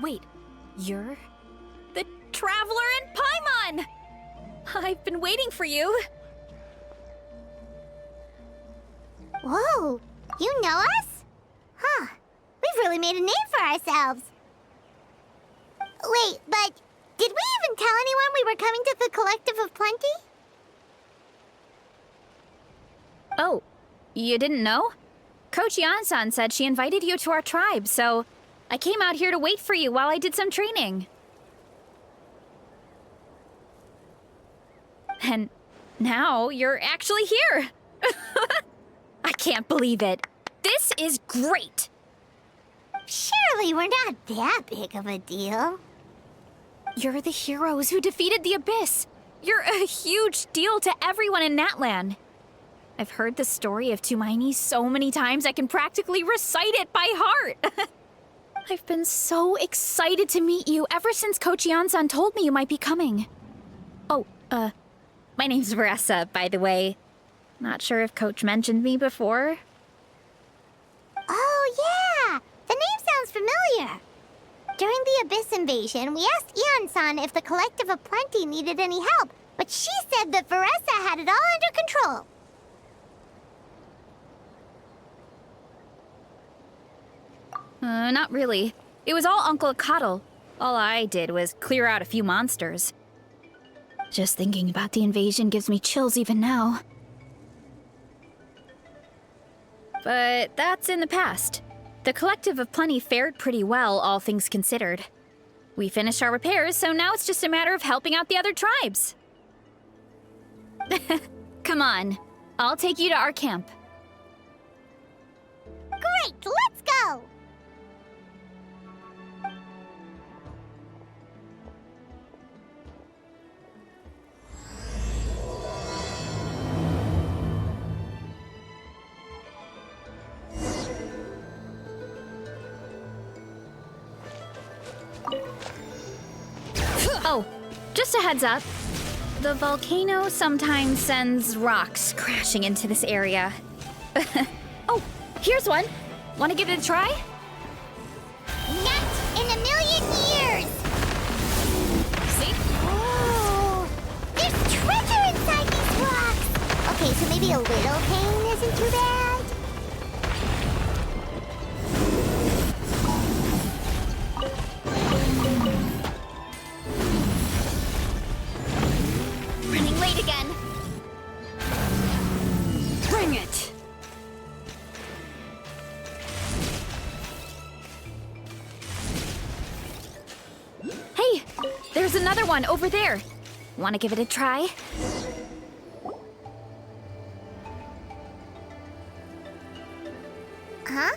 Wait, you're the Traveler in Paimon! I've been waiting for you. Whoa, you know us? Huh, we've really made a name for ourselves. Wait, but did we even tell anyone we were coming to the Collective of Plenty? Oh, you didn't know? Coach Yan-san said she invited you to our tribe, so I came out here to wait for you while I did some training. And now you're actually here. I can't believe it. This is great. Surely we're not that big of a deal. You're the heroes who defeated the Abyss. You're a huge deal to everyone in Natlan. I've heard the story of Tumaini so many times I can practically recite it by heart. I've been so excited to meet you ever since Coach Yan-san told me you might be coming. Oh, my name's Varesa, by the way. Not sure if Coach mentioned me before. Oh, yeah! The name sounds familiar. During the Abyss invasion, we asked Ian-san if the Collective of Plenty needed any help, but she said that Varesa had it all under control. Not really. It was all Uncle Akatl. All I did was clear out a few monsters. Just thinking about the invasion gives me chills even now. But that's in the past. The Collective of Plenty fared pretty well, all things considered. We finished our repairs, so now it's just a matter of helping out the other tribes. Come on, I'll take you to our camp. Great, let's go! Oh, just a heads up. The volcano sometimes sends rocks crashing into this area. Oh, here's one. Want to give it a try? Not in a million years! See? Oh, there's treasure inside these rocks! Okay, so maybe a little pain isn't too bad? Running late again. Bring it! Hey, there's another one over there. Want to give it a try? Huh?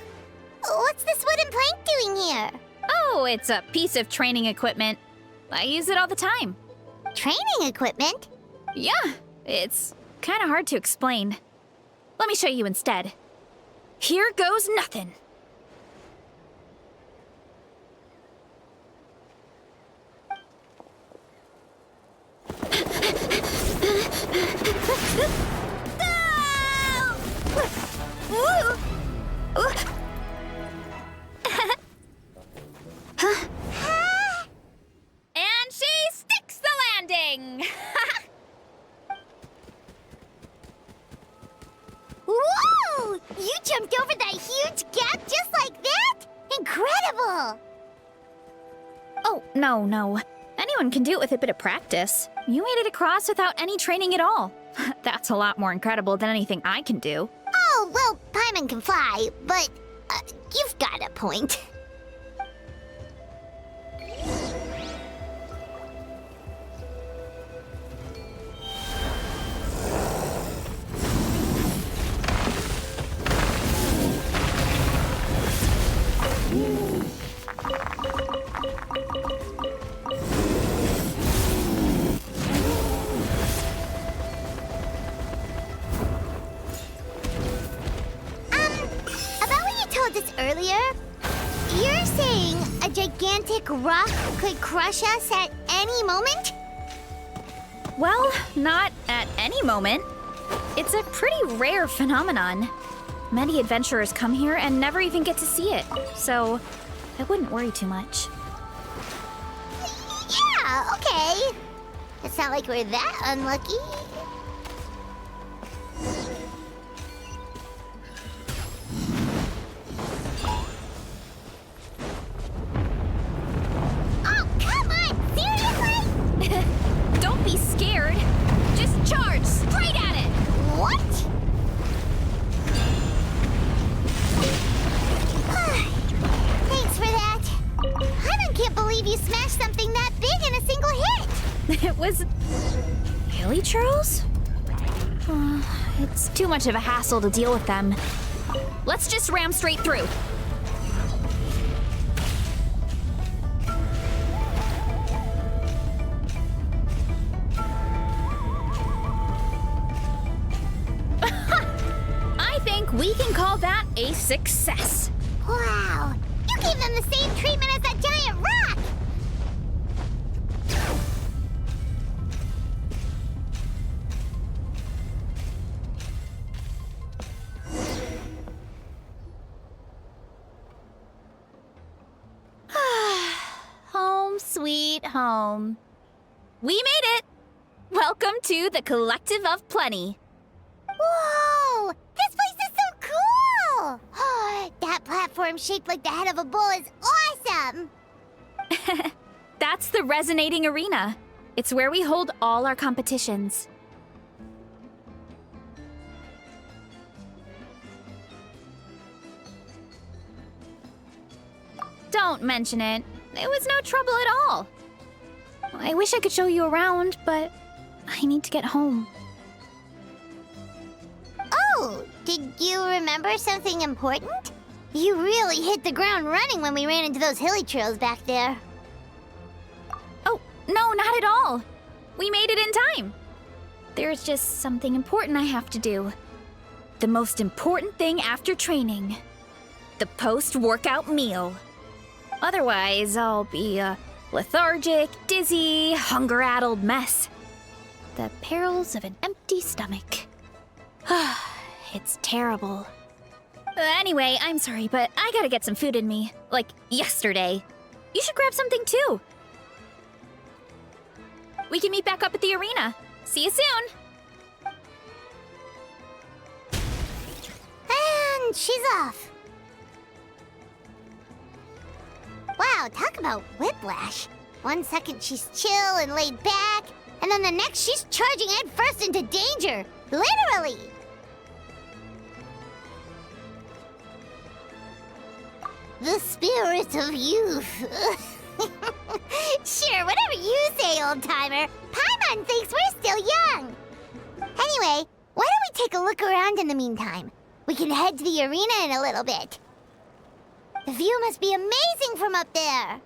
What's this wooden plank doing here? Oh, it's a piece of training equipment. I use it all the time. Training equipment? Yeah, it's kind of hard to explain. Let me show you instead. Here goes nothing. And she sticks the landing! Whoa! You jumped over that huge gap just like that? Incredible! Oh, no. Anyone can do it with a bit of practice. You made it across without any training at all. That's a lot more incredible than anything I can do. Oh, well, Paimon can fly, but you've got a point. About what you told us earlier, you're saying a gigantic rock could crush us at any moment? Well, not at any moment. It's a pretty rare phenomenon. Many adventurers come here and never even get to see it, so I wouldn't worry too much. Yeah, okay. It's not like we're that unlucky. Oh, come on! Seriously? Don't be scared. Just charge straight at it. What? Thanks for that. I can't believe you smashed something that big in a single hit. It was hilly churls? It's too much of a hassle to deal with them. Let's just ram straight through. I think we can call that a success. Wow, you gave them the same treatment as that giant rock. Home sweet home. We made it! Welcome to the Collective of Plenty. Whoa, this place is so cool. That platform shaped like the head of a bull is awesome. That's the Resonating Arena. It's where we hold all our competitions. Don't mention it. It was no trouble at all. I wish I could show you around, but I need to get home. Oh, did you remember something important? You really hit the ground running when we ran into those hilly trails back there. Oh, no, not at all. We made it in time. There's just something important I have to do. The most important thing after training. The post-workout meal. Otherwise, I'll be a lethargic, dizzy, hunger-addled mess. The perils of an empty stomach. It's terrible. Anyway, I'm sorry, but I gotta get some food in me. Like, yesterday. You should grab something too. We can meet back up at the arena. See you soon! And she's off. Wow, talk about whiplash. 1 second she's chill and laid back, and then the next she's charging headfirst into danger. Literally! The spirit of youth. Sure, whatever you say, old-timer. Paimon thinks we're still young. Anyway, why don't we take a look around in the meantime? We can head to the arena in a little bit. The view must be amazing from up there.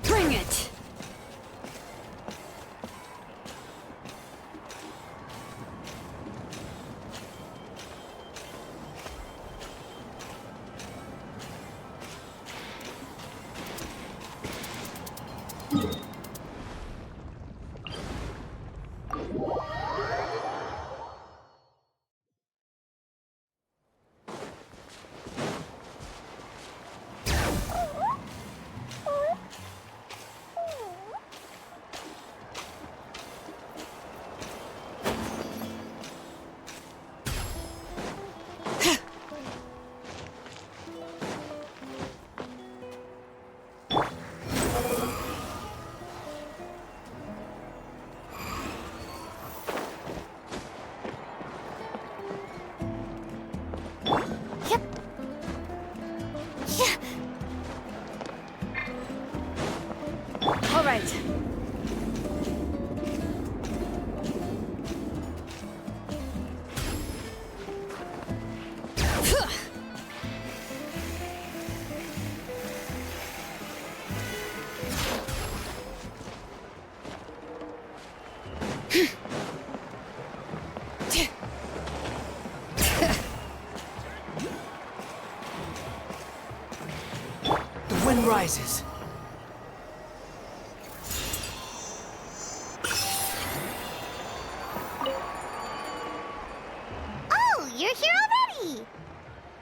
Bring it! All right. Jesus. Oh, you're here already!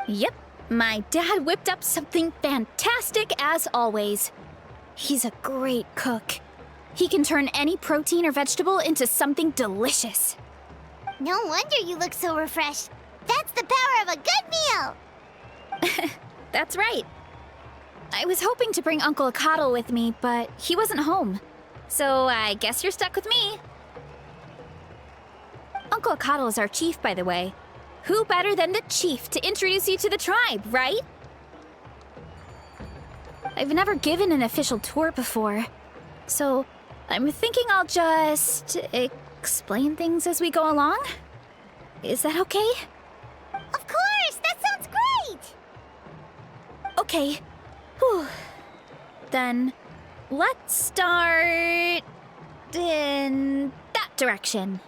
Yep, my dad whipped up something fantastic as always. He's a great cook. He can turn any protein or vegetable into something delicious. No wonder you look so refreshed. That's the power of a good meal! That's right. I was hoping to bring Uncle Acatl with me, but he wasn't home. So I guess you're stuck with me. Uncle Acatl is our chief, by the way. Who better than the chief to introduce you to the tribe, right? I've never given an official tour before, so I'm thinking I'll just explain things as we go along. Is that okay? Of course! That sounds great! Okay. Whew. Then let's start in that direction.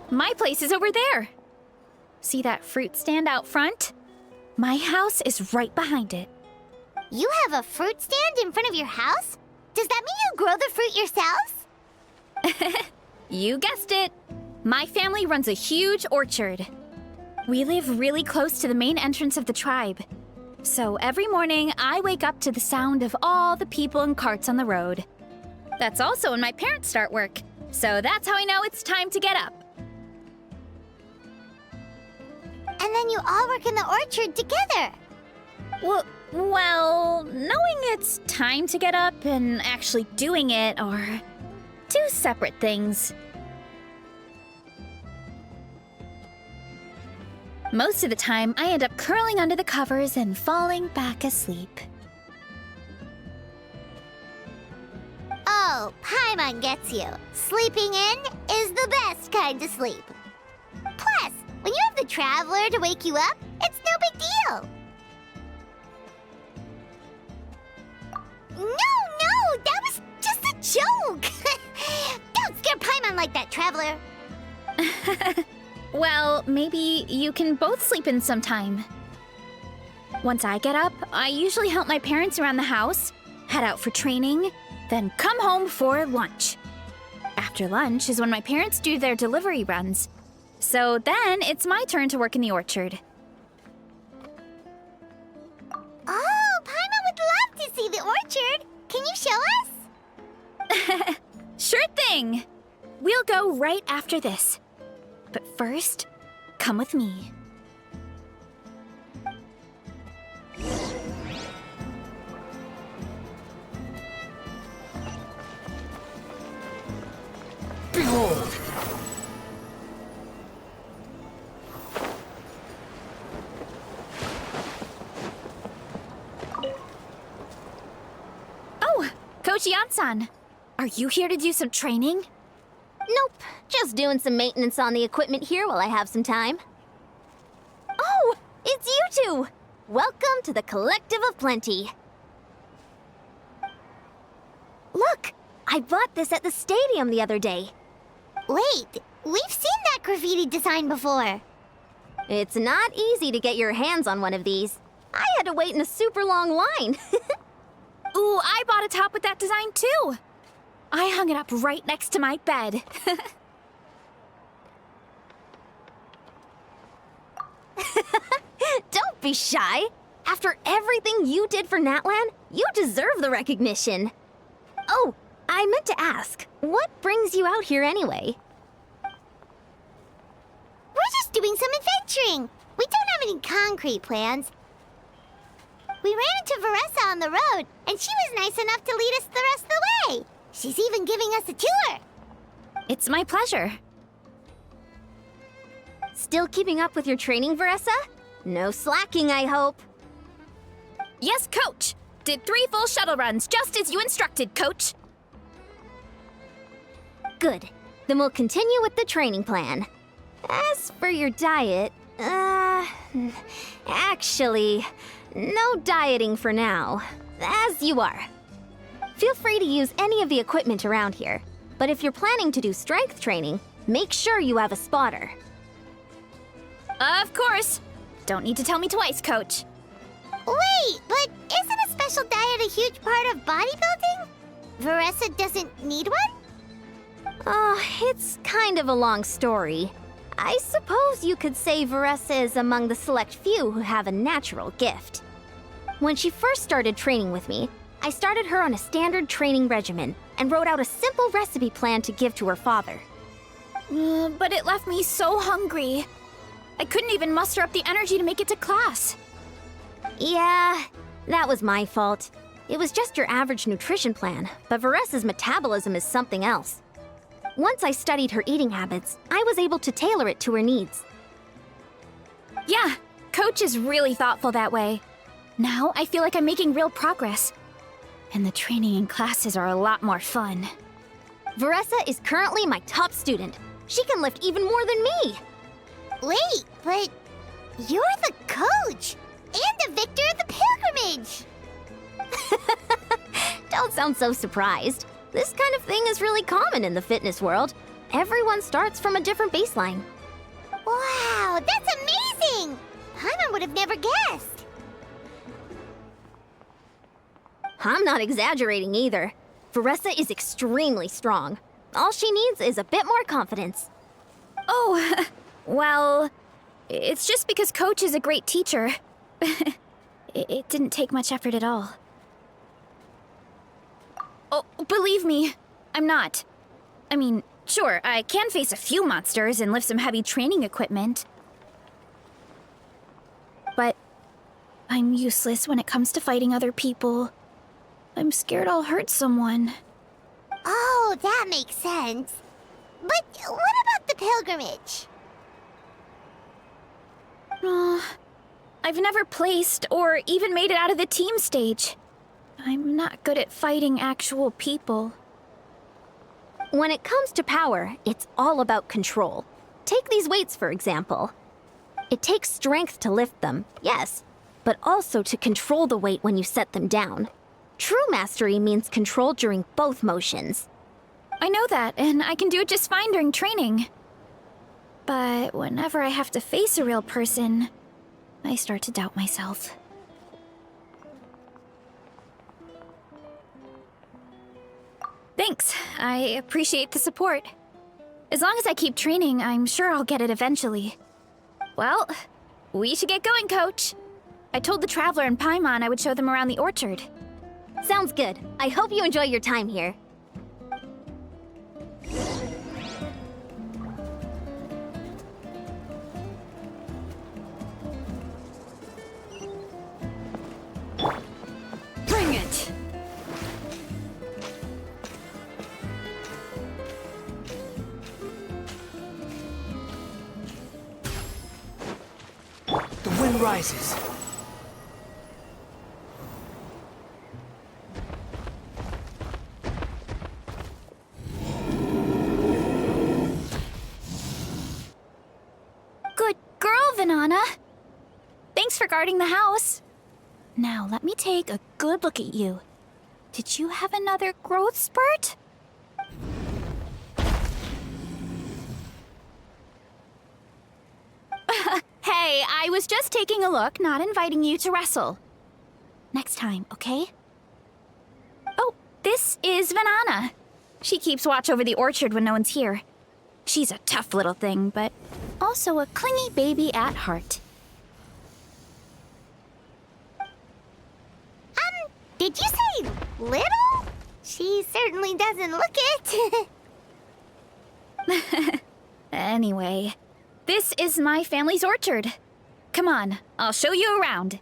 My place is over there. See that fruit stand out front? My house is right behind it. You have a fruit stand in front of your house? Does that mean you grow the fruit yourselves? You guessed it. My family runs a huge orchard. We live really close to the main entrance of the tribe. So every morning, I wake up to the sound of all the people and carts on the road. That's also when my parents start work. So that's how I know it's time to get up. And then you all work in the orchard together. Well, knowing it's time to get up and actually doing it are two separate things. Most of the time, I end up curling under the covers and falling back asleep. Oh, Paimon gets you. Sleeping in is the best kind of sleep. Plus, when you have the Traveler to wake you up, it's no big deal. No, that was just a joke. Don't scare Paimon like that, Traveler. Well, maybe you can both sleep in sometime. Once I get up, I usually help my parents around the house, head out for training, then come home for lunch. After lunch is when my parents do their delivery runs. So then it's my turn to work in the orchard. Oh, Paimon would love to see the orchard. Can you show us? Sure thing! We'll go right after this. But first, come with me. Behold! Oh, Coach Yan-san, are you here to do some training? Nope, just doing some maintenance on the equipment here while I have some time. Oh, it's you two! Welcome to the Collective of Plenty. Look, I bought this at the stadium the other day. Wait, we've seen that graffiti design before. It's not easy to get your hands on one of these. I had to wait in a super long line. Ooh, I bought a top with that design too. I hung it up right next to my bed. Don't be shy. After everything you did for Natlan, you deserve the recognition. Oh, I meant to ask, what brings you out here anyway? We're just doing some adventuring. We don't have any concrete plans. We ran into Varesa on the road, and she was nice enough to lead us the rest of the way. She's even giving us a tour. It's my pleasure. Still keeping up with your training, Varesa? No slacking, I hope. Yes, Coach. Did 3 full shuttle runs just as you instructed, Coach. Good. Then we'll continue with the training plan. As for your diet, actually, no dieting for now. As you are. Feel free to use any of the equipment around here. But if you're planning to do strength training, make sure you have a spotter. Of course. Don't need to tell me twice, Coach. Wait, but isn't a special diet a huge part of bodybuilding? Varesa doesn't need one? Oh, it's kind of a long story. I suppose you could say Varesa is among the select few who have a natural gift. When she first started training with me, I started her on a standard training regimen and wrote out a simple recipe plan to give to her father. But it left me so hungry. I couldn't even muster up the energy to make it to class. Yeah, that was my fault. It was just your average nutrition plan, but Varesa's metabolism is something else. Once I studied her eating habits, I was able to tailor it to her needs. Yeah, Coach is really thoughtful that way. Now I feel like I'm making real progress. And the training and classes are a lot more fun. Varesa is currently my top student. She can lift even more than me. Wait, but you're the coach and the victor of the pilgrimage. Don't sound so surprised. This kind of thing is really common in the fitness world. Everyone starts from a different baseline. Wow, that's amazing! Paimon would have never guessed. I'm not exaggerating either. Varesa is extremely strong. All she needs is a bit more confidence. Oh, well, it's just because Coach is a great teacher. It didn't take much effort at all. Oh, believe me, I'm not. I mean, sure, I can face a few monsters and lift some heavy training equipment. But I'm useless when it comes to fighting other people. I'm scared I'll hurt someone. Oh, that makes sense. But what about the pilgrimage? I've never placed or even made it out of the team stage. I'm not good at fighting actual people. When it comes to power, it's all about control. Take these weights, for example. It takes strength to lift them, yes, but also to control the weight when you set them down. True mastery means control during both motions. I know that, and I can do it just fine during training. But whenever I have to face a real person, I start to doubt myself. Thanks. I appreciate the support. As long as I keep training, I'm sure I'll get it eventually. Well, we should get going, Coach. I told the Traveler and Paimon I would show them around the orchard. Sounds good. I hope you enjoy your time here. Bring it! The wind rises. Good girl, Vanana. Thanks for guarding the house. Now, let me take a good look at you. Did you have another growth spurt? Hey, I was just taking a look, not inviting you to wrestle. Next time, okay? Oh, this is Vanana. She keeps watch over the orchard when no one's here. She's a tough little thing, but also a clingy baby at heart. Did you say little? She certainly doesn't look it. Anyway, this is my family's orchard. Come on, I'll show you around.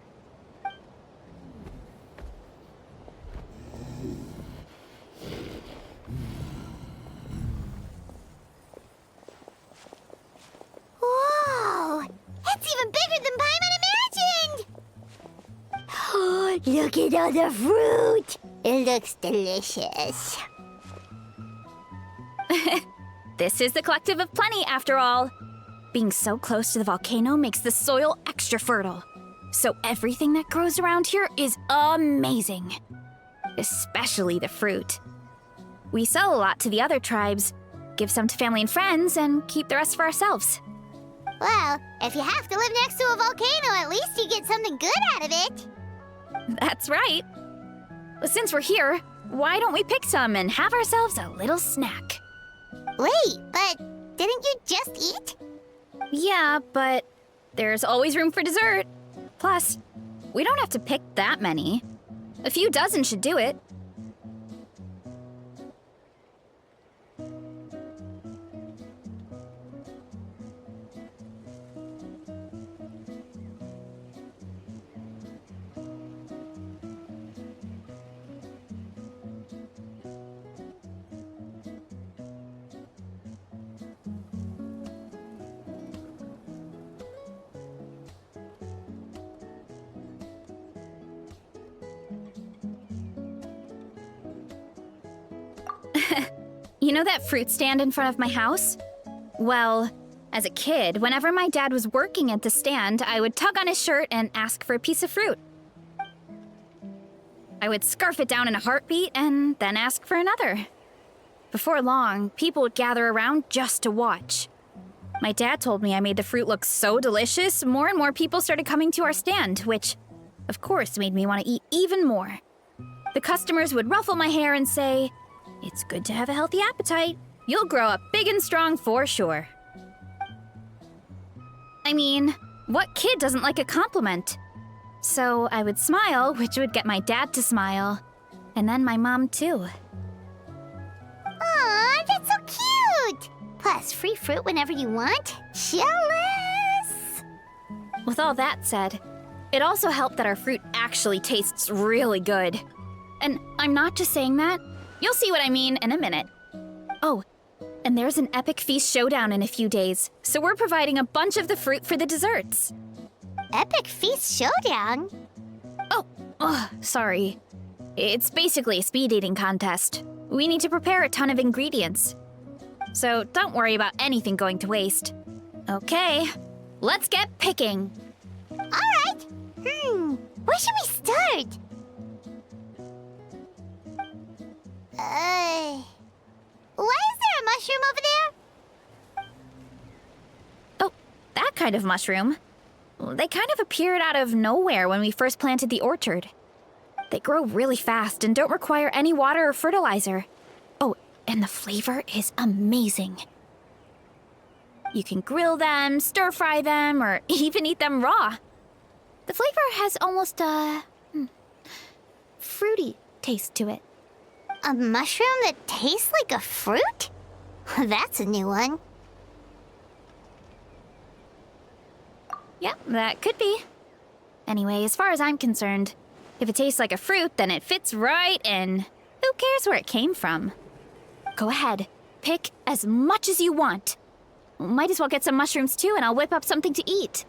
Whoa! It's even bigger than Paimon imagined! Oh, look at all the fruit! It looks delicious. This is the Collective of Plenty, after all. Being so close to the volcano makes the soil extra fertile. So everything that grows around here is amazing. Especially the fruit. We sell a lot to the other tribes, give some to family and friends, and keep the rest for ourselves. Well, if you have to live next to a volcano, at least you get something good out of it. That's right. Since we're here, why don't we pick some and have ourselves a little snack? Wait, but didn't you just eat? Yeah, but there's always room for dessert. Plus, we don't have to pick that many. A few dozen should do it. You know that fruit stand in front of my house? Well, as a kid, whenever my dad was working at the stand, I would tug on his shirt and ask for a piece of fruit. I would scarf it down in a heartbeat and then ask for another. Before long, people would gather around just to watch. My dad told me I made the fruit look so delicious, more and more people started coming to our stand, which, of course, made me want to eat even more. The customers would ruffle my hair and say, "It's good to have a healthy appetite. You'll grow up big and strong for sure." I mean, what kid doesn't like a compliment? So I would smile, which would get my dad to smile. And then my mom, too. Aw, that's so cute! Plus, free fruit whenever you want. Jealous! With all that said, it also helped that our fruit actually tastes really good. And I'm not just saying that. You'll see what I mean in a minute. Oh, and there's an epic feast showdown in a few days, so we're providing a bunch of the fruit for the desserts. Epic Feast Showdown? Oh, sorry. It's basically a speed eating contest. We need to prepare a ton of ingredients. So don't worry about anything going to waste. Okay, let's get picking. Alright. Where should we start? Why is there a mushroom over there? Oh, that kind of mushroom. They kind of appeared out of nowhere when we first planted the orchard. They grow really fast and don't require any water or fertilizer. Oh, and the flavor is amazing. You can grill them, stir-fry them, or even eat them raw. The flavor has almost a fruity taste to it. A mushroom that tastes like a fruit? That's a new one. Yeah, that could be. Anyway, as far as I'm concerned, if it tastes like a fruit, then it fits right in. Who cares where it came from? Go ahead, pick as much as you want. Might as well get some mushrooms too, and I'll whip up something to eat.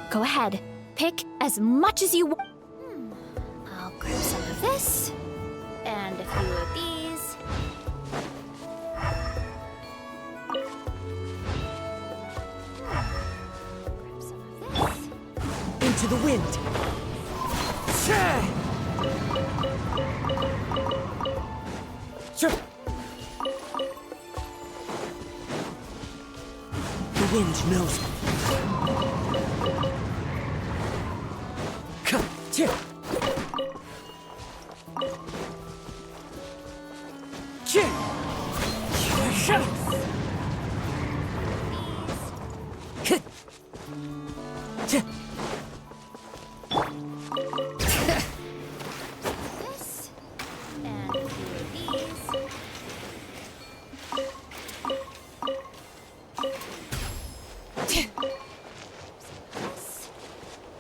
Go ahead. Pick as much as you want. I'll grab some of this. And a few of these. Grab some of this. Into the wind. Sure. The wind knows me. Come, here. This. And a few of these. This.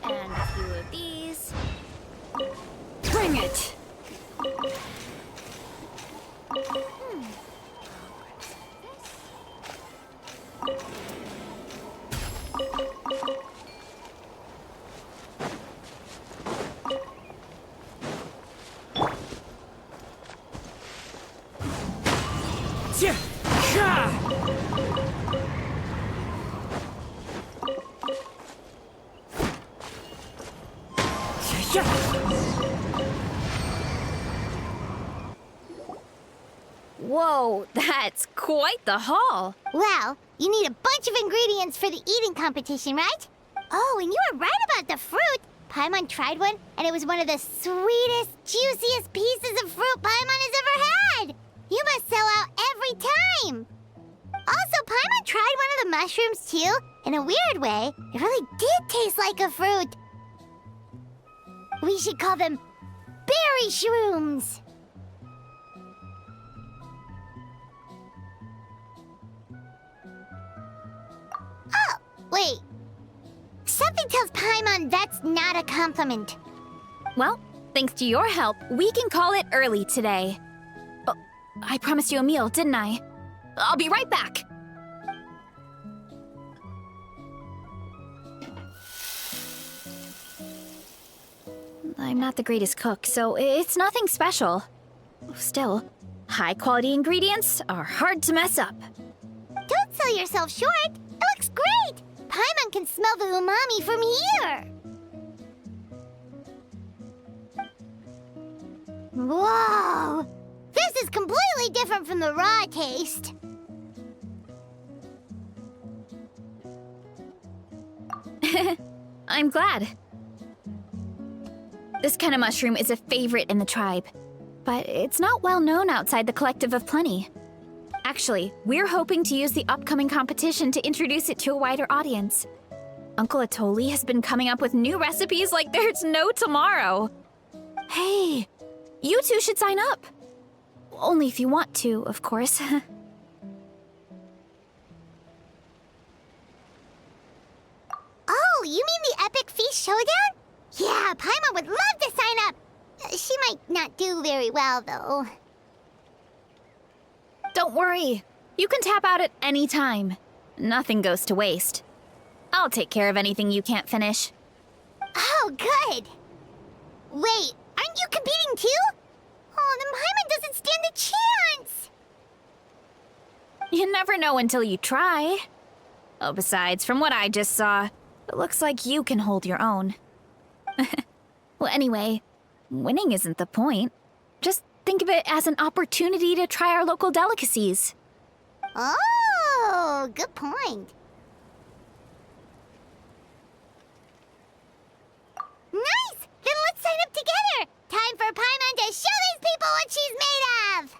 And a few of these. Bring it! Whoa, that's quite the haul. Well, you need a bunch of ingredients for the eating competition, right? Oh, and you were right about the fruit. Paimon tried one, and it was one of the sweetest, juiciest pieces of fruit Paimon has ever had. You must sell out every time. Also, Paimon tried one of the mushrooms, too. In a weird way, it really did taste like a fruit. We should call them berry shrooms. Oh, wait. Something tells Paimon that's not a compliment. Well, thanks to your help, we can call it early today. Oh, I promised you a meal, didn't I? I'll be right back. I'm not the greatest cook, so it's nothing special. Still, high-quality ingredients are hard to mess up. Don't sell yourself short. It looks great. Paimon can smell the umami from here. Whoa! This is completely different from the raw taste. I'm glad. This kind of mushroom is a favorite in the tribe, but it's not well known outside the Collective of Plenty. Actually, we're hoping to use the upcoming competition to introduce it to a wider audience. Uncle Atoli has been coming up with new recipes like there's no tomorrow. Hey, you two should sign up. Only if you want to, of course. Oh, you mean the Epic Feast Showdown? Yeah, Paimon would love to sign up. She might not do very well, though. Don't worry. You can tap out at any time. Nothing goes to waste. I'll take care of anything you can't finish. Oh, good. Wait, aren't you competing too? Oh, then Paimon doesn't stand a chance. You never know until you try. Oh, besides, from what I just saw, it looks like you can hold your own. Well, anyway, winning isn't the point. Just think of it as an opportunity to try our local delicacies. Oh, good point. Nice! Then let's sign up together! Time for Paimon to show these people what she's made of!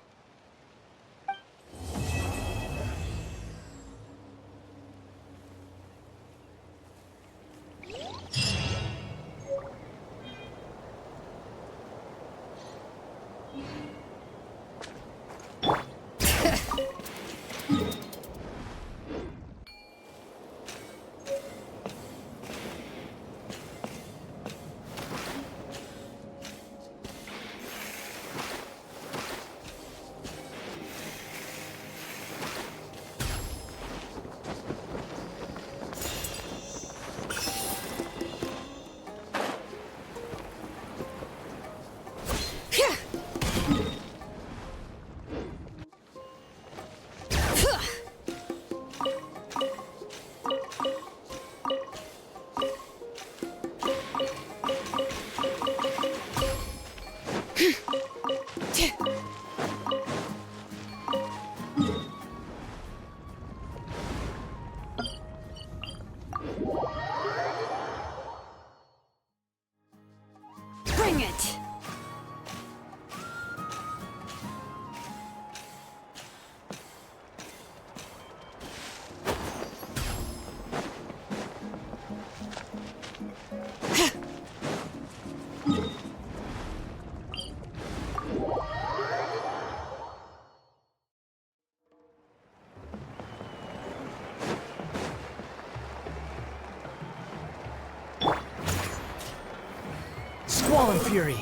Swollen Fury.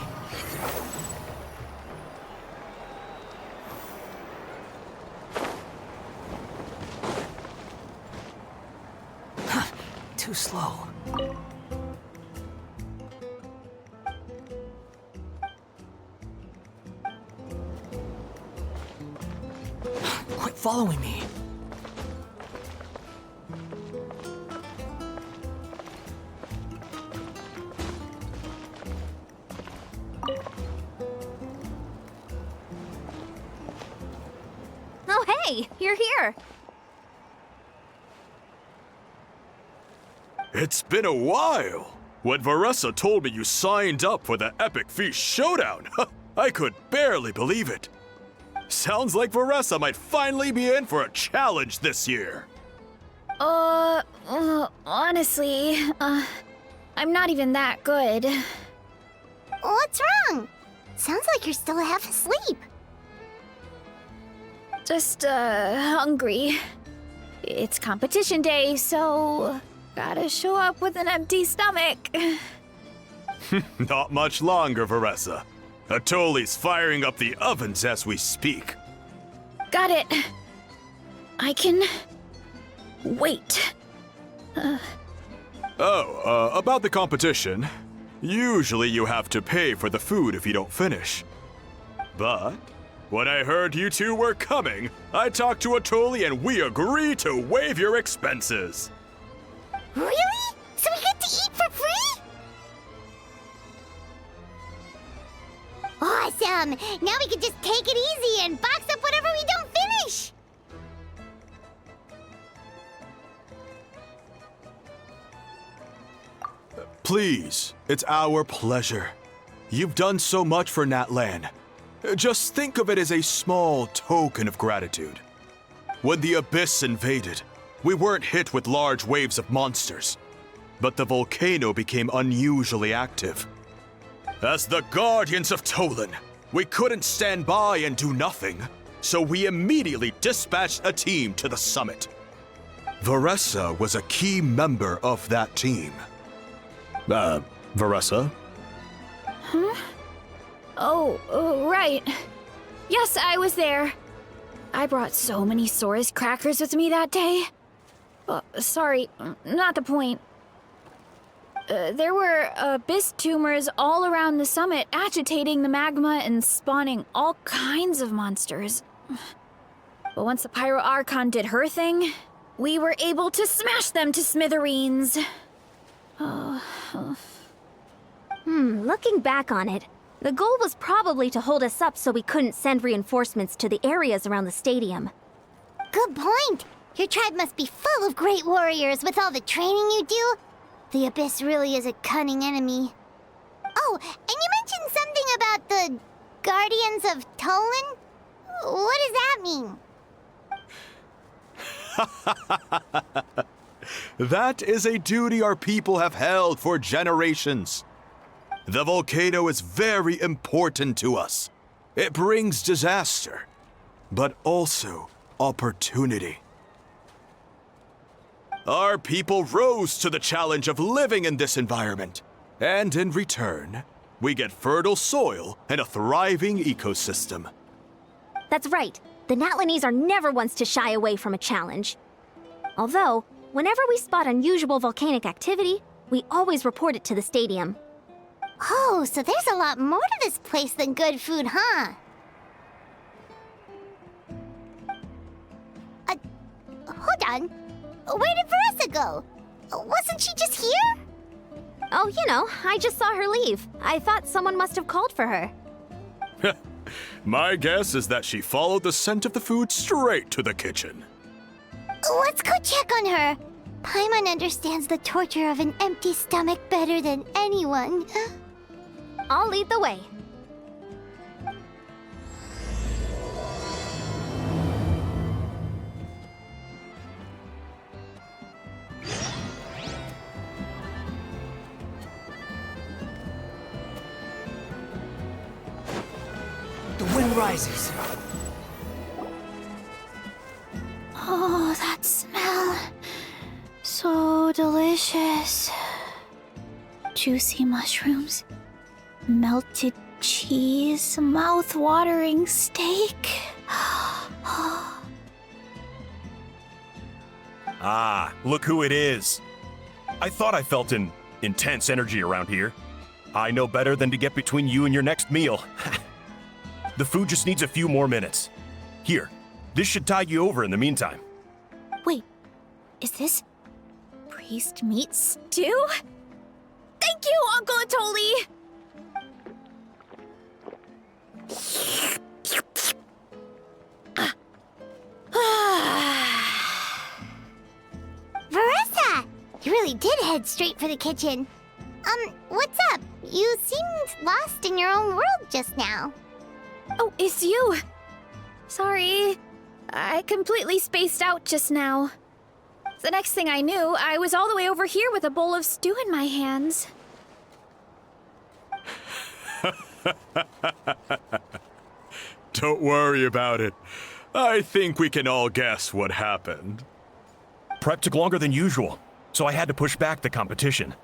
Too slow. Quit following me. Oh, hey, you're here. It's been a while. When Varesa told me you signed up for the Epic Feast Showdown, I could barely believe it. Sounds like Varesa might finally be in for a challenge this year. Honestly, I'm not even that good. What's wrong? Sounds like you're still half asleep. Just, hungry. It's competition day, so gotta show up with an empty stomach. Not much longer, Varesa. Atoli's firing up the ovens as we speak. Got it. I can wait. About the competition. Usually you have to pay for the food if you don't finish. But when I heard you two were coming, I talked to Atoli and we agreed to waive your expenses. Really? So we get to eat for free? Awesome! Now we can just take it easy and box up whatever we don't finish! Please, it's our pleasure. You've done so much for Natlan. Just think of it as a small token of gratitude. When the Abyss invaded, we weren't hit with large waves of monsters, but the volcano became unusually active. As the Guardians of Tolan, we couldn't stand by and do nothing, so we immediately dispatched a team to the summit. Varesa was a key member of that team. Varesa? Oh, right. Yes, I was there. I brought so many Saurus crackers with me that day. Sorry, not the point. There were abyss tumors all around the summit, agitating the magma and spawning all kinds of monsters. But once the Pyro Archon did her thing, we were able to smash them to smithereens. Looking back on it, the goal was probably to hold us up so we couldn't send reinforcements to the areas around the stadium. Good point! Your tribe must be full of great warriors with all the training you do. The Abyss really is a cunning enemy. Oh, and you mentioned something about the Guardians of Tolan? What does that mean? That is a duty our people have held for generations. The volcano is very important to us. It brings disaster, but also opportunity. Our people rose to the challenge of living in this environment, and in return, we get fertile soil and a thriving ecosystem. That's right. The Natlanese are never ones to shy away from a challenge. Although, whenever we spot unusual volcanic activity, we always report it to the stadium. Oh, so there's a lot more to this place than good food, huh? Hold on. Where did Varesa go? Wasn't she just here? Oh, you know, I just saw her leave. I thought someone must have called for her. My guess is that she followed the scent of the food straight to the kitchen. Let's go check on her. Paimon understands the torture of an empty stomach better than anyone. I'll lead the way. The wind rises. Oh, that smell. So delicious. Juicy mushrooms, melted cheese, mouth-watering steak. Ah, look who it is. I thought I felt an intense energy around here. I know better than to get between you and your next meal. The food just needs a few more minutes. Here, this should tide you over in the meantime. Wait, is this priest meat stew? Thank you, Uncle Atoli! Varesa! You really did head straight for the kitchen. What's up? You seemed lost in your own world just now. Oh, it's you. Sorry. I completely spaced out just now. The next thing I knew, I was all the way over here with a bowl of stew in my hands. Don't worry about it. I think we can all guess what happened. Prep took longer than usual, so I had to push back the competition.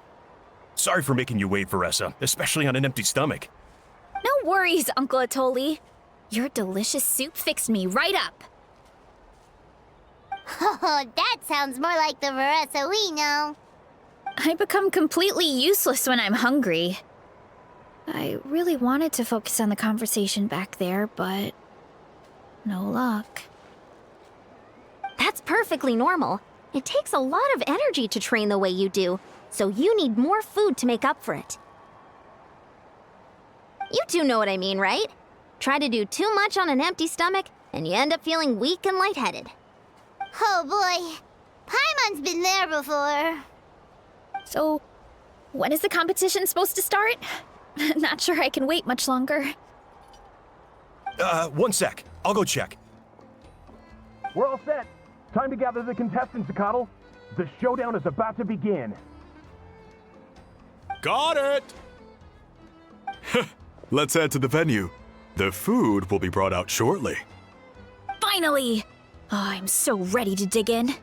Sorry for making you wait, Varesa, especially on an empty stomach. No worries, Uncle Atoli. Your delicious soup fixed me right up. Oh, that sounds more like the Varesa we know. I become completely useless when I'm hungry. I really wanted to focus on the conversation back there, but no luck. That's perfectly normal. It takes a lot of energy to train the way you do, so you need more food to make up for it. You two know what I mean, right? Try to do too much on an empty stomach, and you end up feeling weak and lightheaded. Oh boy, Paimon's been there before. So, when is the competition supposed to start? Not sure I can wait much longer. One sec. I'll go check. We're all set. Time to gather the contestants, Akatl. The showdown is about to begin. Got it! Let's head to the venue. The food will be brought out shortly. Finally! Oh, I'm so ready to dig in.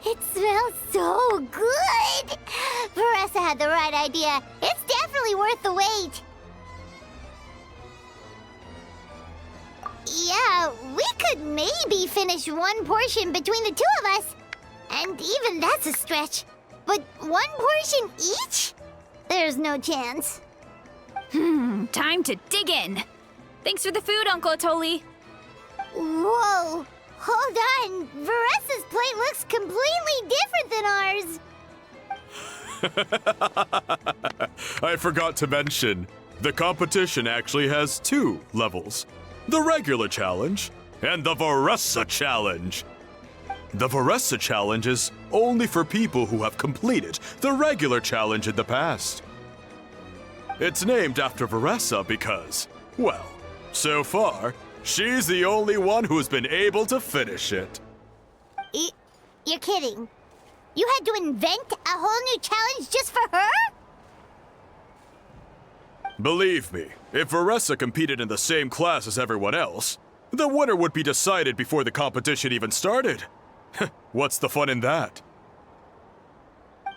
It smells so good! Varesa had the right idea. It's definitely worth the wait. Yeah, we could maybe finish one portion between the two of us. And even that's a stretch. But one portion each? There's no chance. Time to dig in. Thanks for the food, Uncle Atoli. Whoa! Hold on! Varesa's plate looks completely different than ours! I forgot to mention, the competition actually has 2 levels. The regular challenge and the Varesa challenge. The Varesa challenge is only for people who have completed the regular challenge in the past. It's named after Varesa because, well, so far, she's the only one who's been able to finish it. You're kidding. You had to invent a whole new challenge just for her? Believe me, if Varesa competed in the same class as everyone else, the winner would be decided before the competition even started. What's the fun in that?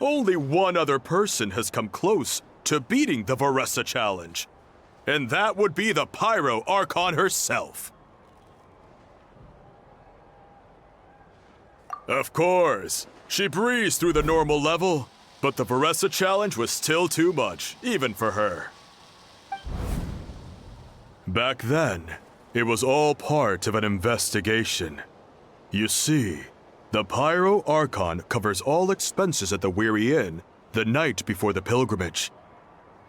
Only one other person has come close to beating the Varesa challenge, and that would be the Pyro Archon herself. Of course, she breezed through the normal level, but the Varesa challenge was still too much, even for her. Back then, it was all part of an investigation. You see, the Pyro Archon covers all expenses at the Weary Inn the night before the pilgrimage.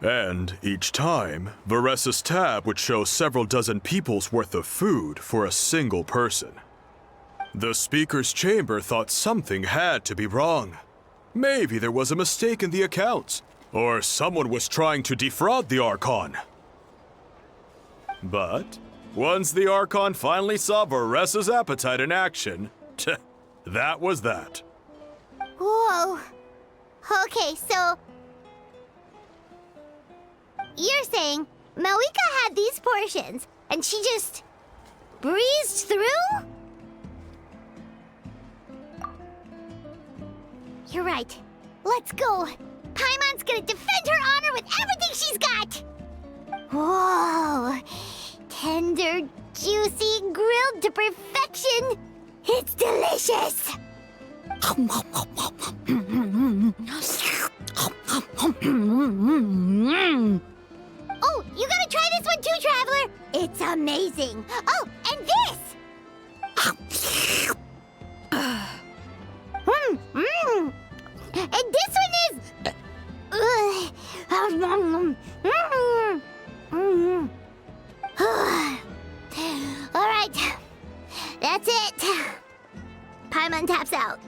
And each time, Varesa's tab would show several dozen people's worth of food for a single person. The speaker's chamber thought something had to be wrong, Maybe there was a mistake in the accounts, or someone was trying to defraud the Archon. But once the Archon finally saw Varesa's appetite in action, that was that. Whoa. Okay, so you're saying Malika had these portions and she just breezed through? You're right. Let's go. Paimon's gonna defend her honor with everything she's got. Whoa. Tender, juicy, grilled to perfection. It's delicious. Oh, you gotta try this one too, Traveler. It's amazing. Oh, and this. And this one is. All right, that's it. Paimon taps out.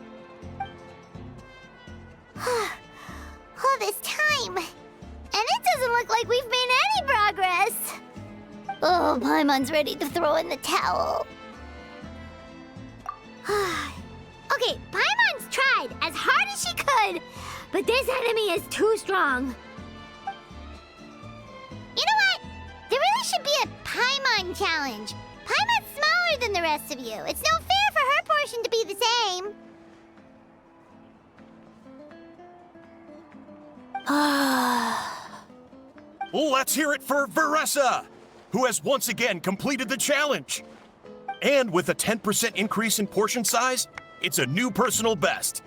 All this time, and it doesn't look like we've made any progress. Oh, Paimon's ready to throw in the towel. Okay, Paimon's tried as hard as she could, but this enemy is too strong. You know what? There really should be a Paimon challenge. Paimon's smaller than the rest of you. It's no fair for her portion to be the same. Let's hear it for Varesa, who has once again completed the challenge. And with a 10% increase in portion size, it's a new personal best.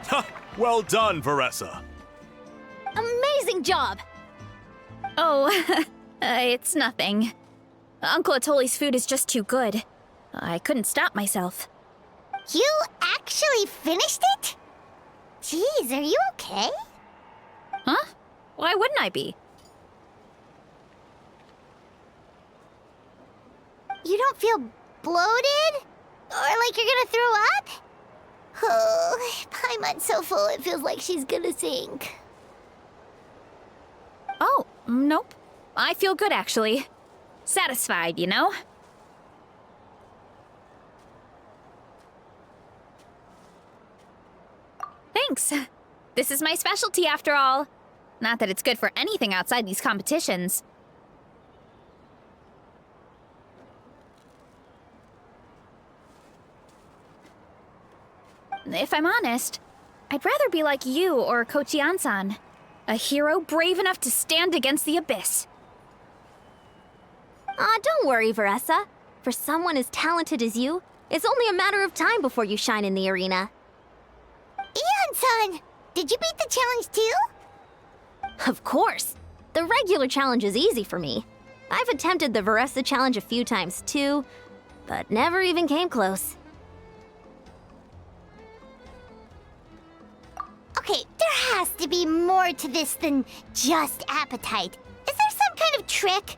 Ha! Well done, Varesa. Amazing job! Oh, it's nothing. Uncle Atoli's food is just too good. I couldn't stop myself. You actually finished it? Jeez, are you okay? Huh? Why wouldn't I be? You don't feel bloated? Or like you're gonna throw up? Oh, Paimon's so full it feels like she's gonna sink. Oh, nope. I feel good, actually. Satisfied, you know? Thanks. This is my specialty, after all. Not that it's good for anything outside these competitions. If I'm honest, I'd rather be like you or Kochi-an-san. A hero brave enough to stand against the abyss. Don't worry, Varesa. For someone as talented as you, it's only a matter of time before you shine in the arena. Ian-san, did you beat the challenge too? Of course. The regular challenge is easy for me. I've attempted the Varesa challenge a few times too, but never even came close. Okay, there has to be more to this than just appetite. Is there some kind of trick?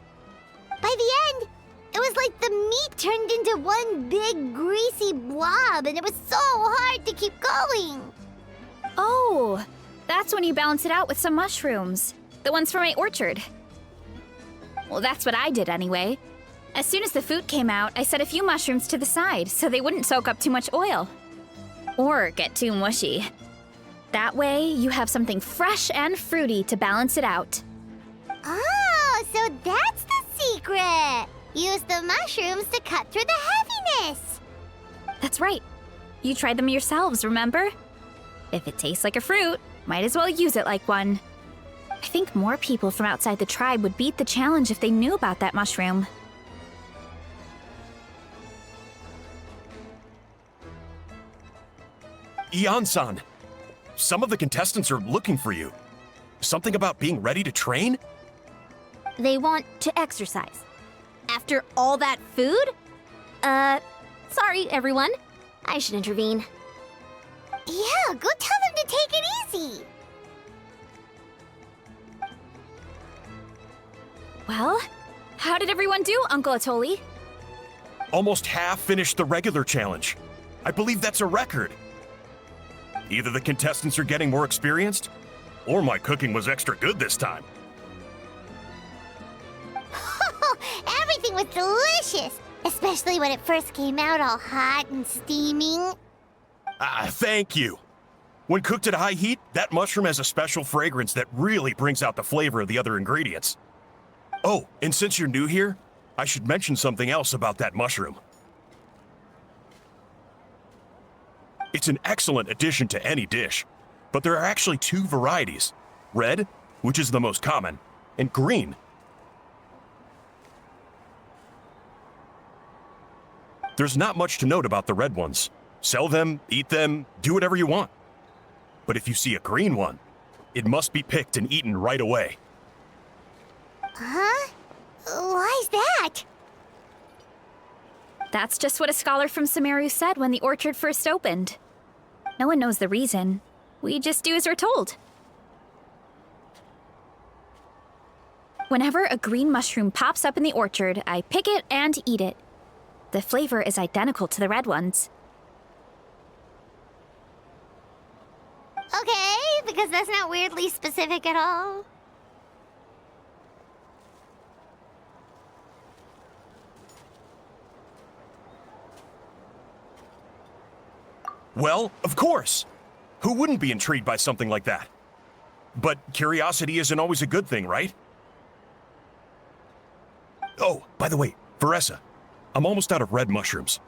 By the end, it was like the meat turned into one big greasy blob, and it was so hard to keep going. Oh, that's when you balance it out with some mushrooms. The ones from my orchard. Well, that's what I did anyway. As soon as the food came out, I set a few mushrooms to the side so they wouldn't soak up too much oil. Or get too mushy. That way, you have something fresh and fruity to balance it out. Oh, so that's the secret. Use the mushrooms to cut through the heaviness. That's right. You tried them yourselves, remember? If it tastes like a fruit, might as well use it like one. I think more people from outside the tribe would beat the challenge if they knew about that mushroom. Ian-san, some of the contestants are looking for you. Something about being ready to train? They want to exercise. After all that food? Sorry, everyone. I should intervene. Yeah, go tell them to take it easy. Well, how did everyone do, Uncle Atoli? Almost half finished the regular challenge. I believe that's a record. Either the contestants are getting more experienced, or my cooking was extra good this time. Everything was delicious, especially when it first came out all hot and steaming. Thank you. When cooked at high heat, that mushroom has a special fragrance that really brings out the flavor of the other ingredients. Oh, and since you're new here, I should mention something else about that mushroom. It's an excellent addition to any dish, but there are actually two varieties. Red, which is the most common, and green. There's not much to note about the red ones. Sell them, eat them, do whatever you want. But if you see a green one, it must be picked and eaten right away. Huh? Why's that? That's just what a scholar from Sumeru said when the orchard first opened. No one knows the reason. We just do as we're told. Whenever a green mushroom pops up in the orchard, I pick it and eat it. The flavor is identical to the red ones. Okay, because that's not weirdly specific at all. Well, of course. Who wouldn't be intrigued by something like that? But curiosity isn't always a good thing, right? Oh, by the way, Varesa, I'm almost out of red mushrooms.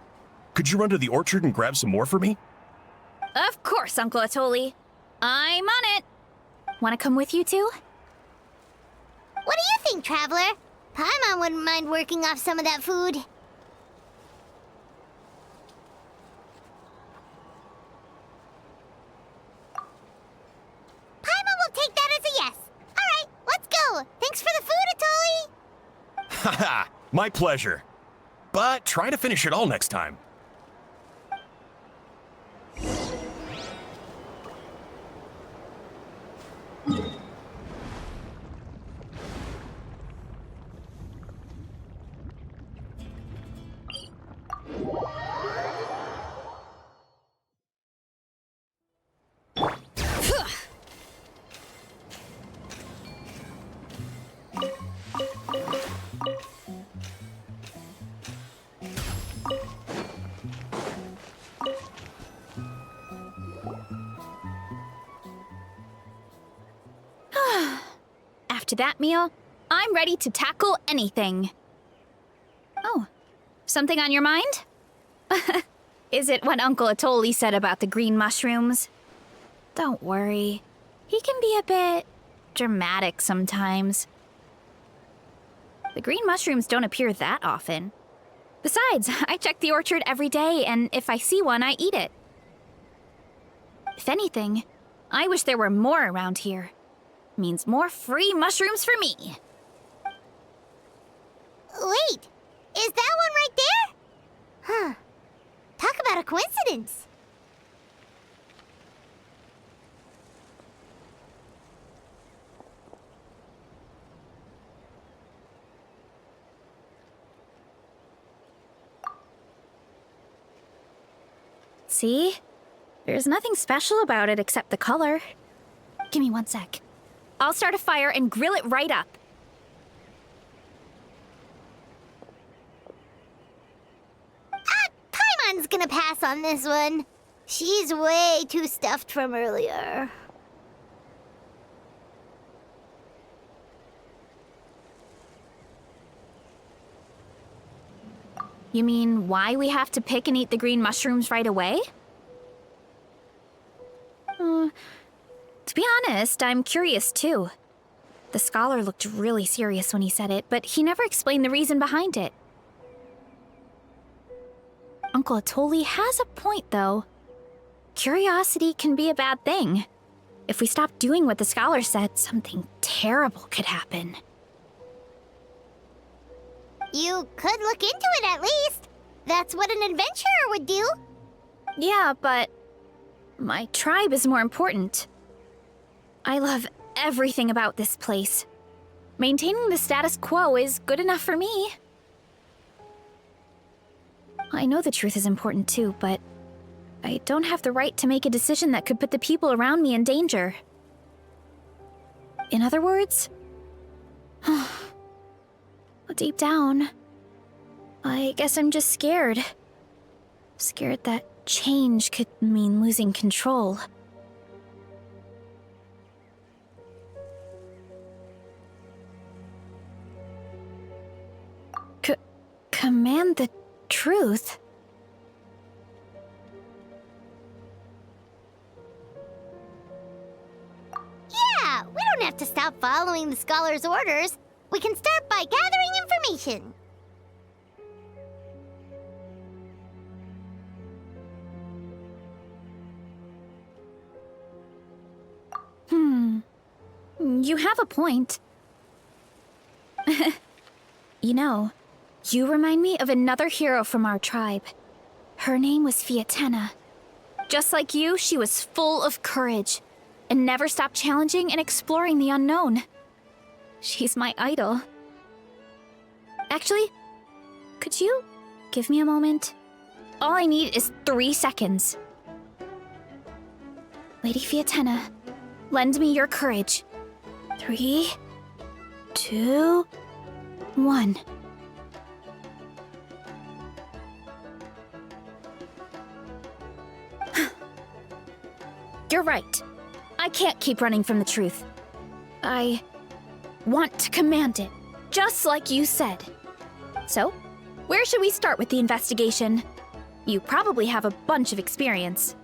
Could you run to the orchard and grab some more for me? Of course, Uncle Atoli. I'm on it. Want to come with you too? What do you think, Traveler? Paimon wouldn't mind working off some of that food. Paimon will take that as a yes. All right, let's go. Thanks for the food, Atoli. Haha, my pleasure. But try to finish it all next time. After that meal, I'm ready to tackle anything. Oh, something on your mind? Is it what Uncle Atoli said about the green mushrooms? Don't worry. He can be a bit dramatic sometimes. The green mushrooms don't appear that often. Besides, I check the orchard every day, and if I see one, I eat it. If anything, I wish there were more around here. Means more free mushrooms for me. Wait, is that one right there? Huh. Talk about a coincidence. See? There's nothing special about it except the color. Give me 1 sec. I'll start a fire and grill it right up. Paimon's gonna pass on this one. She's way too stuffed from earlier. You mean why we have to pick and eat the green mushrooms right away? To be honest, I'm curious too. The scholar looked really serious when he said it, but he never explained the reason behind it. Uncle Atoli has a point, though. Curiosity can be a bad thing. If we stop doing what the scholar said, something terrible could happen. You could look into it at least. That's what an adventurer would do. Yeah, but my tribe is more important. I love everything about this place. Maintaining the status quo is good enough for me. I know the truth is important too, but I don't have the right to make a decision that could put the people around me in danger. In other words, deep down, I guess I'm just scared. Scared that change could mean losing control. Command the truth? Yeah, we don't have to stop following the scholar's orders. We can start by gathering information. You have a point. You know, you remind me of another hero from our tribe. Her name was Fiatena. Just like you, she was full of courage and never stopped challenging and exploring the unknown. She's my idol. Actually, could you give me a moment? All I need is 3 seconds. Lady Fiatena, lend me your courage. 3, 2, 1. You're right. I can't keep running from the truth. I want to command it, just like you said. So, where should we start with the investigation? You probably have a bunch of experience.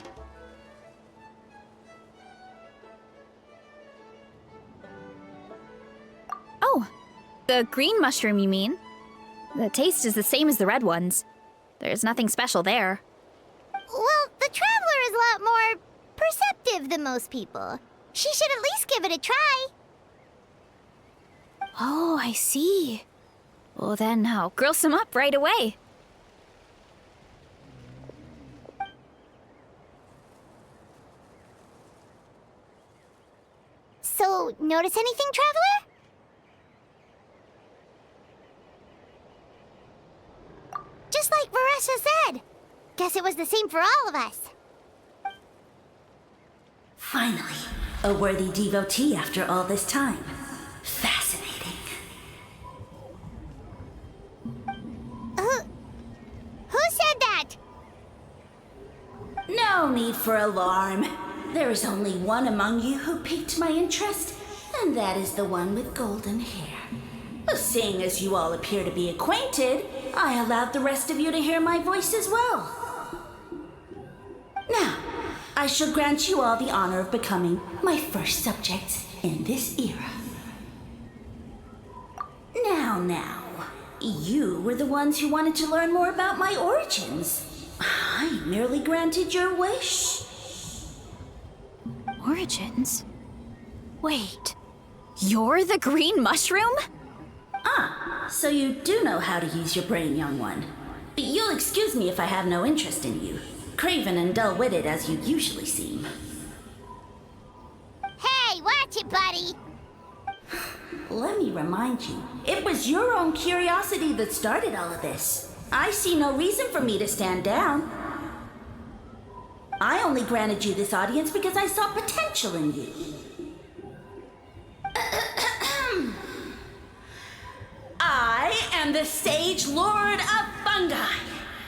Oh, the green mushroom, you mean? The taste is the same as the red ones. There's nothing special there. Well, the Traveler is a lot more perceptive than most people. She should at least give it a try. Oh, I see. Well then, I'll grill some up right away. So, notice anything, Traveler? Just like Varesa said. Guess it was the same for all of us. Finally, a worthy devotee after all this time. Fascinating. Who said that? No need for alarm. There is only one among you who piqued my interest, and that is the one with golden hair. Seeing as you all appear to be acquainted, I allowed the rest of you to hear my voice as well. Now, I shall grant you all the honor of becoming my first subjects in this era. Now, you were the ones who wanted to learn more about my origins. I merely granted your wish. Origins? Wait, you're the green mushroom? So you do know how to use your brain, young one. You'll excuse me if I have no interest in you, craven and dull-witted as you usually seem. Hey, watch it, buddy! Let me remind you, it was your own curiosity that started all of this. I see no reason for me to stand down. I only granted you this audience because I saw potential in you. I am the Sage Lord of Fungi.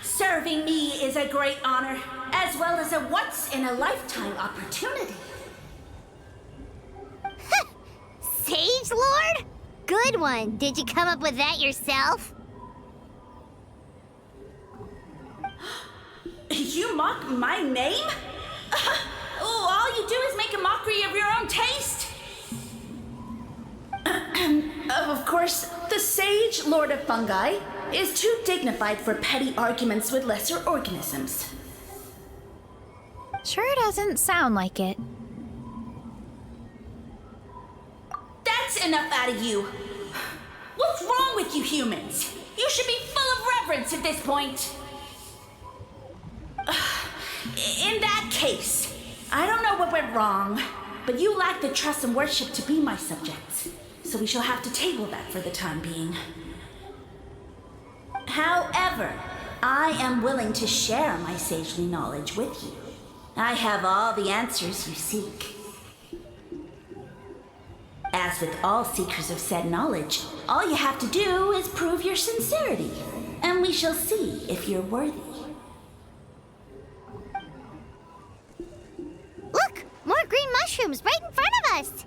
Serving me is a great honor, as well as a once-in-a-lifetime opportunity. Sage Lord? Good one. Did you come up with that yourself? You mock my name? All you do is make a mockery of your own taste. Of course, the Sage Lord of Fungi is too dignified for petty arguments with lesser organisms. Sure doesn't sound like it. That's enough out of you. What's wrong with you humans? You should be full of reverence at this point. In that case, I don't know what went wrong, but you lack the trust and worship to be my subjects, so we shall have to table that for the time being. However, I am willing to share my sagely knowledge with you. I have all the answers you seek. As with all seekers of said knowledge, all you have to do is prove your sincerity, and we shall see if you're worthy. Look! More green mushrooms right in front of us!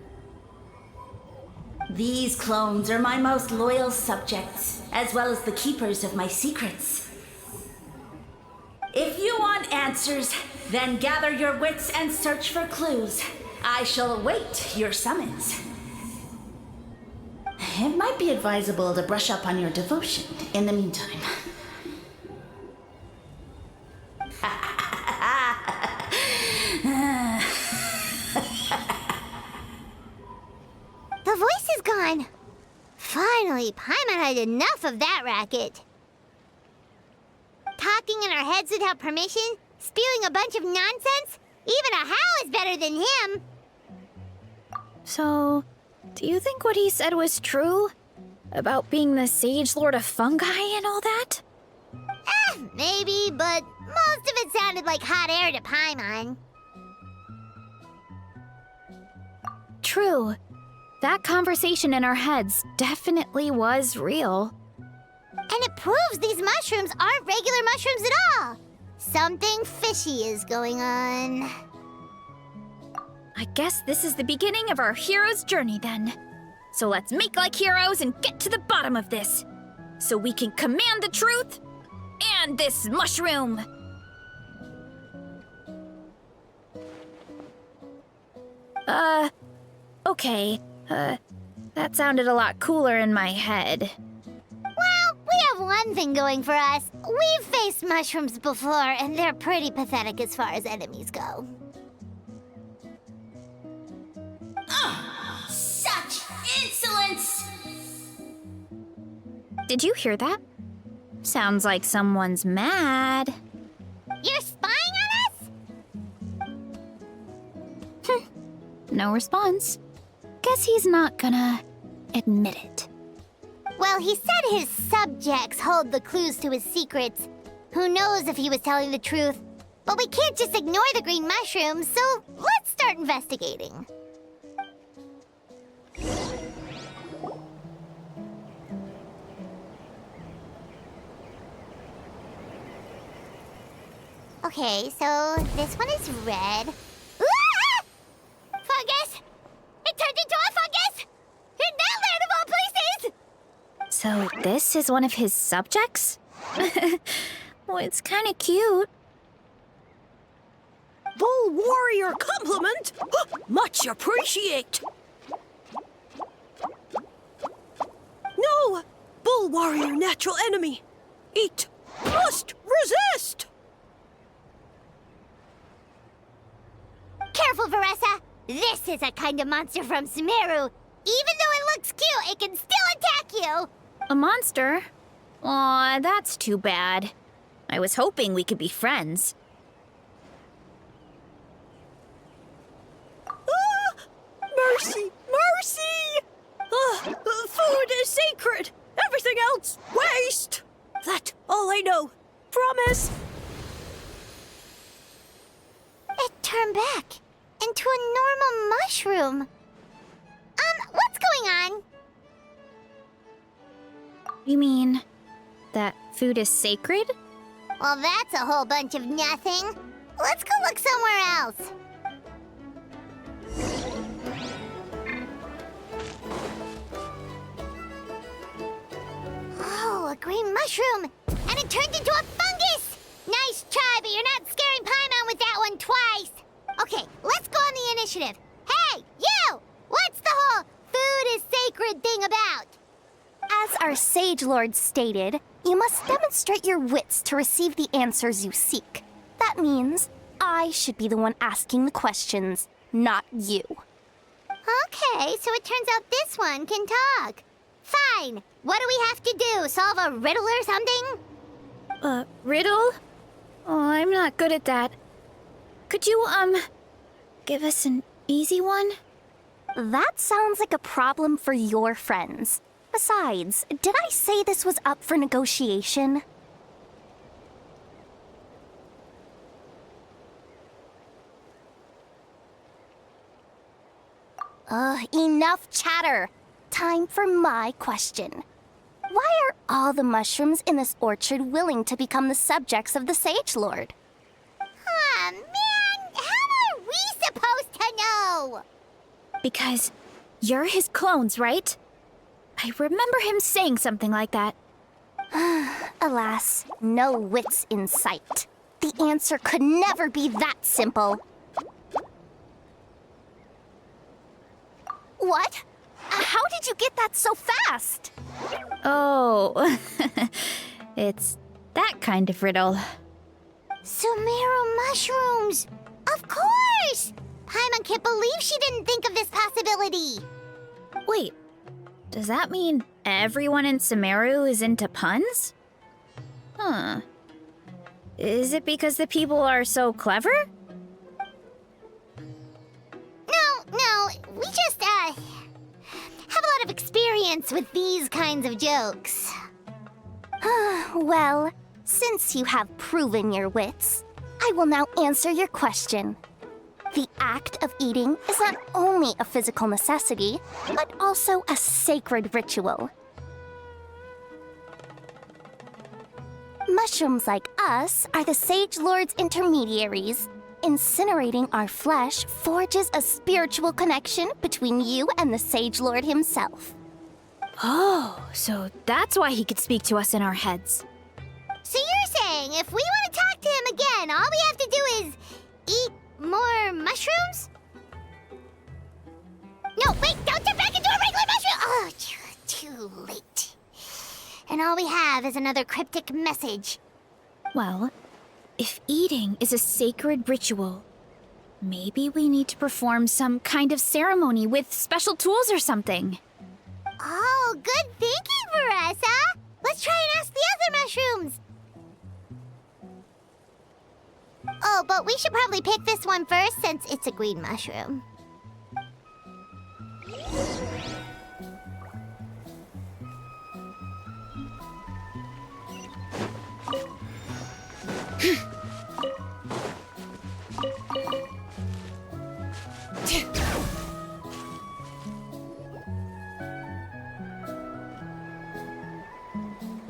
These clones are my most loyal subjects, as well as the keepers of my secrets. If you want answers, then gather your wits and search for clues. I shall await your summons. It might be advisable to brush up on your devotion in the meantime. The voice is gone. Finally, Paimon had enough of that racket. Talking in our heads without permission, spewing a bunch of nonsense. Even a How is better than him. So, do you think what he said was true? About being the Sage Lord of Fungi and all that? Maybe, but most of it sounded like hot air to Paimon. True. That conversation in our heads definitely was real. And it proves these mushrooms aren't regular mushrooms at all. Something fishy is going on. I guess this is the beginning of our hero's journey then. So let's make like heroes and get to the bottom of this. So we can command the truth and this mushroom. Okay. That sounded a lot cooler in my head. Well, we have one thing going for us. We've faced mushrooms before, and they're pretty pathetic as far as enemies go. Such insolence! Did you hear that? Sounds like someone's mad. You're spying on us? No response. Guess he's not gonna admit it. Well, he said his subjects hold the clues to his secrets. Who knows if he was telling the truth? But we can't just ignore the green mushrooms, so let's start investigating. Okay, so this one is red. Ah! Fungus! It turned into a fungus! In that land of all places! So this is one of his subjects? Well, it's kind of cute. Bull warrior compliment! Much appreciate! No! Bull warrior natural enemy! Eat! Must resist! Careful, Varesa! This is a kind of monster from Sumeru. Even though it looks cute, it can still attack you! A monster? Aw, that's too bad. I was hoping we could be friends. Mercy! Mercy! Food is sacred! Everything else, waste! That's all I know. Promise! It turned back into a normal mushroom. What's going on? You mean that food is sacred? Well, that's a whole bunch of nothing. Let's go look somewhere else. Oh, a green mushroom! And it turned into a fungus! Nice try, but you're not scaring Paimon with that one twice. Okay, let's go on the initiative. Hey, you! What's the whole food is sacred thing about? As our Sage Lord stated, you must demonstrate your wits to receive the answers you seek. That means I should be the one asking the questions, not you. Okay, so it turns out this one can talk. Fine. What do we have to do? Solve a riddle or something? Riddle? Oh, I'm not good at that. Could you, give us an easy one? That sounds like a problem for your friends. Besides, did I say this was up for negotiation? Enough chatter. Time for my question. Why are all the mushrooms in this orchard willing to become the subjects of the Sage Lord? Man, how are we supposed to know? Because you're his clones, right? I remember him saying something like that. Alas, no wits in sight. The answer could never be that simple. What? How did you get that so fast? Oh, it's that kind of riddle. Sumeru mushrooms! Of course! Paimon can't believe she didn't think of this possibility. Wait, does that mean everyone in Sumeru is into puns? Huh. Is it because the people are so clever? No, we just, have a lot of experience with these kinds of jokes. Well, since you have proven your wits, I will now answer your question. The act of eating is not only a physical necessity, but also a sacred ritual. Mushrooms like us are the Sage Lord's intermediaries. Incinerating our flesh forges a spiritual connection between you and the Sage Lord himself. Oh, so that's why he could speak to us in our heads. So you're saying if we want to talk to him again, all we have to do is eat more mushrooms? No, wait, don't turn back into a regular mushroom! Oh, too late. And all we have is another cryptic message. Well, if eating is a sacred ritual, maybe we need to perform some kind of ceremony with special tools or something. Oh, good thinking, Varesa! Let's try and ask the other mushrooms! Oh, but we should probably pick this one first since it's a green mushroom.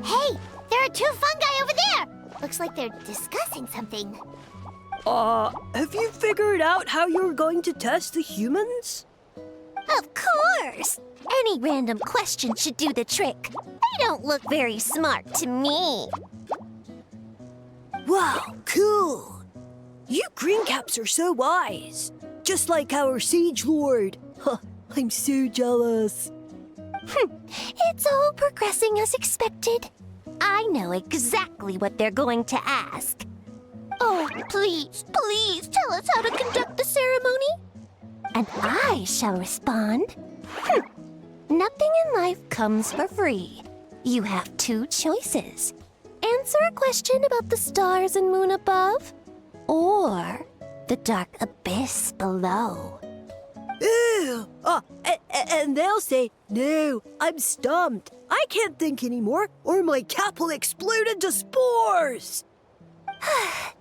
Hey, there are two fungi over there! Looks like they're discussing something. Have you figured out how you're going to test the humans? Of course! Any random question should do the trick. They don't look very smart to me. Wow, cool! You greencaps are so wise. Just like our Sage Lord. Huh, I'm so jealous. It's all progressing as expected. I know exactly what they're going to ask. Oh, please tell us how to conduct the ceremony. And I shall respond. Nothing in life comes for free. You have two choices. Answer a question about the stars and moon above, or the dark abyss below. Ew! And they'll say, no, I'm stumped. I can't think anymore, or my cap will explode into spores.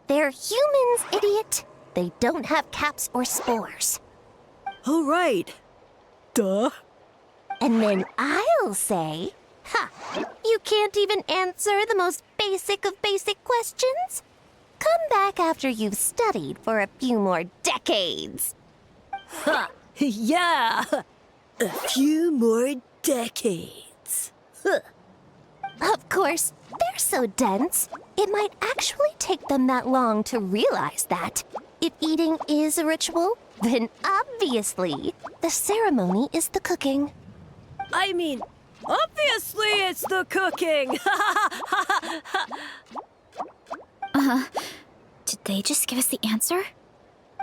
They're humans, idiot. They don't have caps or spores. All right. Duh. And then I'll say, you can't even answer the most basic of basic questions? Come back after you've studied for a few more decades. Ha! Yeah! A few more decades. Huh. Of course, they're so dense, it might actually take them that long to realize that. If eating is a ritual, then obviously the ceremony is the cooking. I mean, obviously it's the cooking! Did they just give us the answer?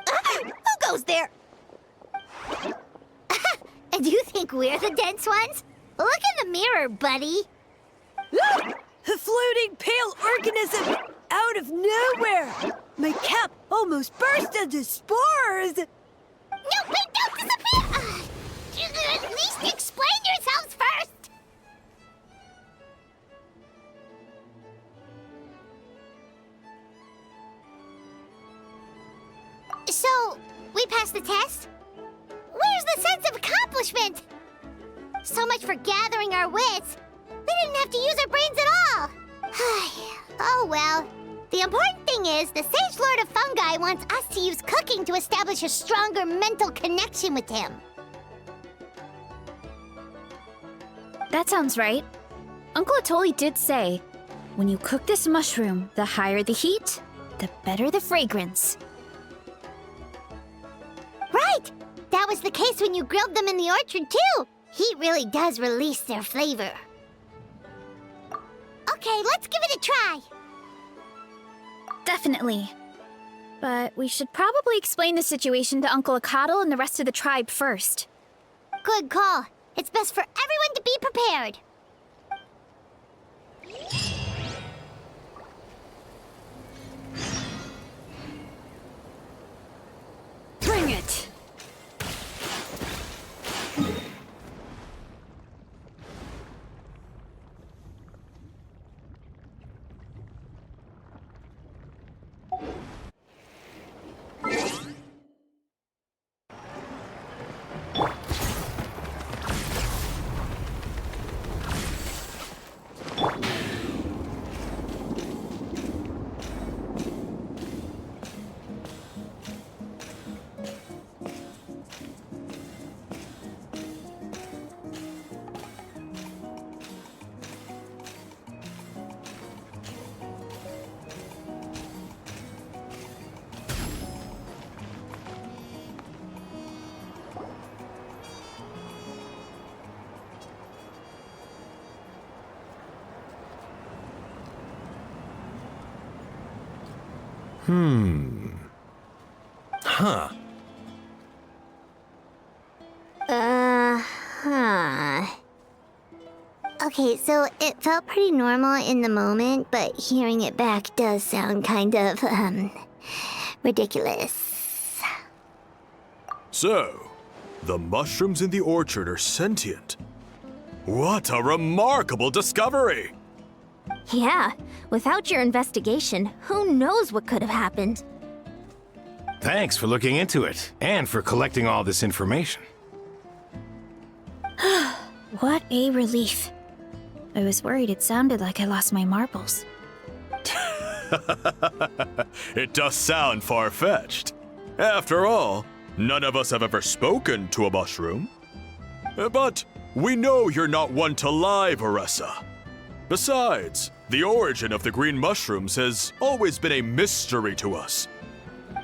Who goes there? And do you think we're the dense ones? Look in the mirror, buddy. A floating pale organism out of nowhere! My cap almost burst into spores! No, wait, don't disappear! At least explain yourselves first! So, we passed the test? Where's the sense of accomplishment! So much for gathering our wits. We didn't have to use our brains at all. Oh well. The important thing is the Sage Lord of Fungi wants us to use cooking to establish a stronger mental connection with him. That sounds right. Uncle Atoli did say, when you cook this mushroom, the higher the heat, the better the fragrance. Right! That was the case when you grilled them in the orchard, too! Heat really does release their flavor. Okay, let's give it a try! Definitely. But we should probably explain the situation to Uncle Acatl and the rest of the tribe first. Good call. It's best for everyone to be prepared. Bring it! Huh. Okay, so it felt pretty normal in the moment, but hearing it back does sound kind of, ridiculous. So, the mushrooms in the orchard are sentient. What a remarkable discovery! Yeah, without your investigation, who knows what could have happened? Thanks for looking into it, and for collecting all this information. What a relief. I was worried it sounded like I lost my marbles. It does sound far-fetched. After all, none of us have ever spoken to a mushroom. But we know you're not one to lie, Varesa. Besides, the origin of the green mushrooms has always been a mystery to us.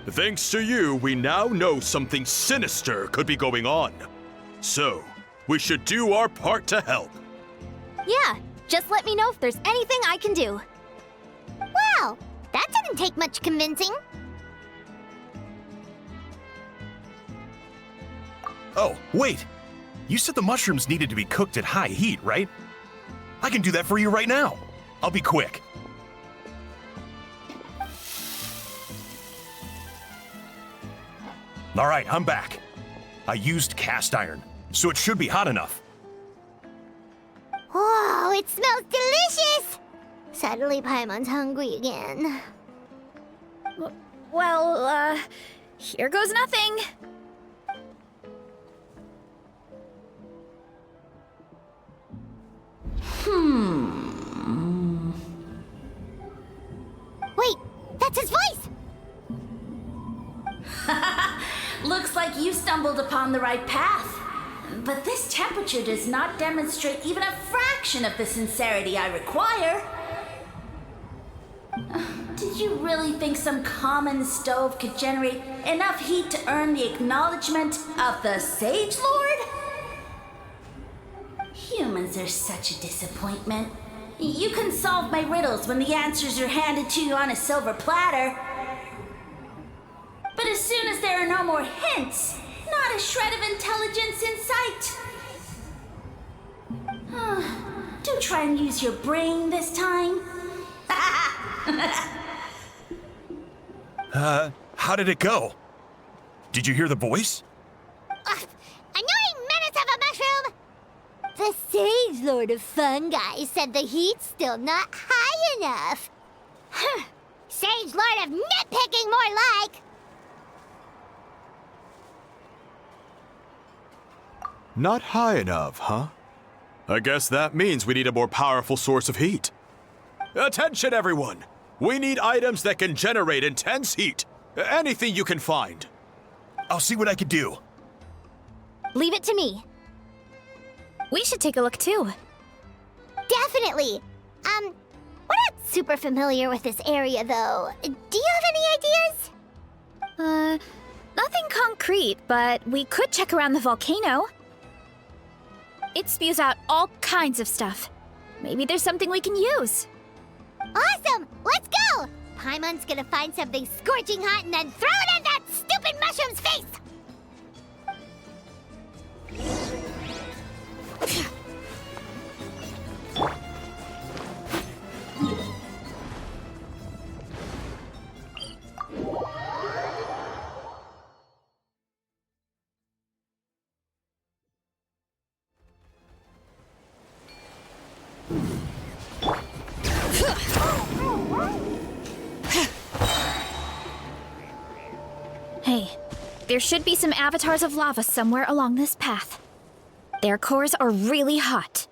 Thanks to you, we now know something sinister could be going on. So, we should do our part to help. Yeah, just let me know if there's anything I can do. Wow, that didn't take much convincing. Oh, wait! You said the mushrooms needed to be cooked at high heat, right? I can do that for you right now. I'll be quick. All right, I'm back. I used cast iron, so it should be hot enough. Whoa, it smells delicious! Suddenly Paimon's hungry again. Well, here goes nothing. Wait, that's his voice! Looks like you stumbled upon the right path. But this temperature does not demonstrate even a fraction of the sincerity I require. Did you really think some common stove could generate enough heat to earn the acknowledgement of the Sage Lord? Humans are such a disappointment. You can solve my riddles when the answers are handed to you on a silver platter. But as soon as there are no more hints, not a shred of intelligence in sight. Do try and use your brain this time. How did it go? Did you hear the voice? Annoying menace of a mushroom! The Sage Lord of Fungi said the heat's still not high enough. Sage Lord of Nitpicking, more like! Not high enough, huh? I guess that means we need a more powerful source of heat. Attention, everyone! We need items that can generate intense heat. Anything you can find. I'll see what I can do. Leave it to me. We should take a look too. Definitely. We're not super familiar with this area, though. Do you have any ideas? Nothing concrete, but we could check around the volcano. It spews out all kinds of stuff. Maybe there's something we can use. Awesome! Let's go! Paimon's gonna find something scorching hot and then throw it in that stupid mushroom's face! Hey, there should be some avatars of lava somewhere along this path. Their cores are really hot.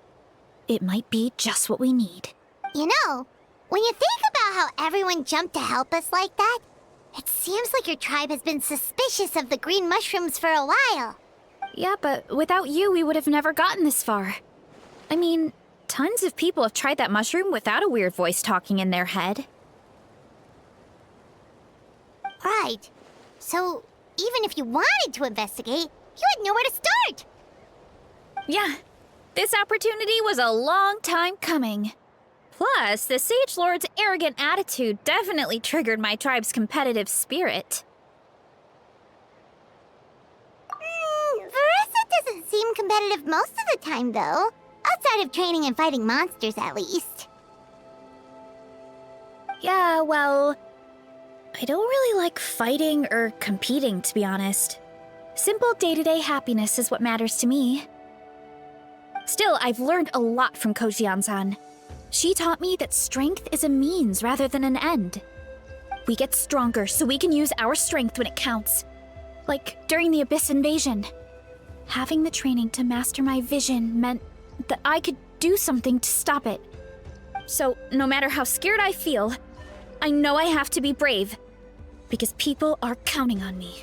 It might be just what we need. You know, when you think about how everyone jumped to help us like that, it seems like your tribe has been suspicious of the green mushrooms for a while. Yeah, but without you, we would have never gotten this far. I mean, tons of people have tried that mushroom without a weird voice talking in their head. Right. So, even if you wanted to investigate, you had nowhere to start. Yeah, this opportunity was a long time coming. Plus, the Sage Lord's arrogant attitude definitely triggered my tribe's competitive spirit. Varesa doesn't seem competitive most of the time, though. Outside of training and fighting monsters, at least. Yeah, well, I don't really like fighting or competing, to be honest. Simple day-to-day happiness is what matters to me. Still, I've learned a lot from Kojian-san. She taught me that strength is a means rather than an end. We get stronger so we can use our strength when it counts. Like during the Abyss invasion. Having the training to master my vision meant that I could do something to stop it. So, no matter how scared I feel, I know I have to be brave. Because people are counting on me.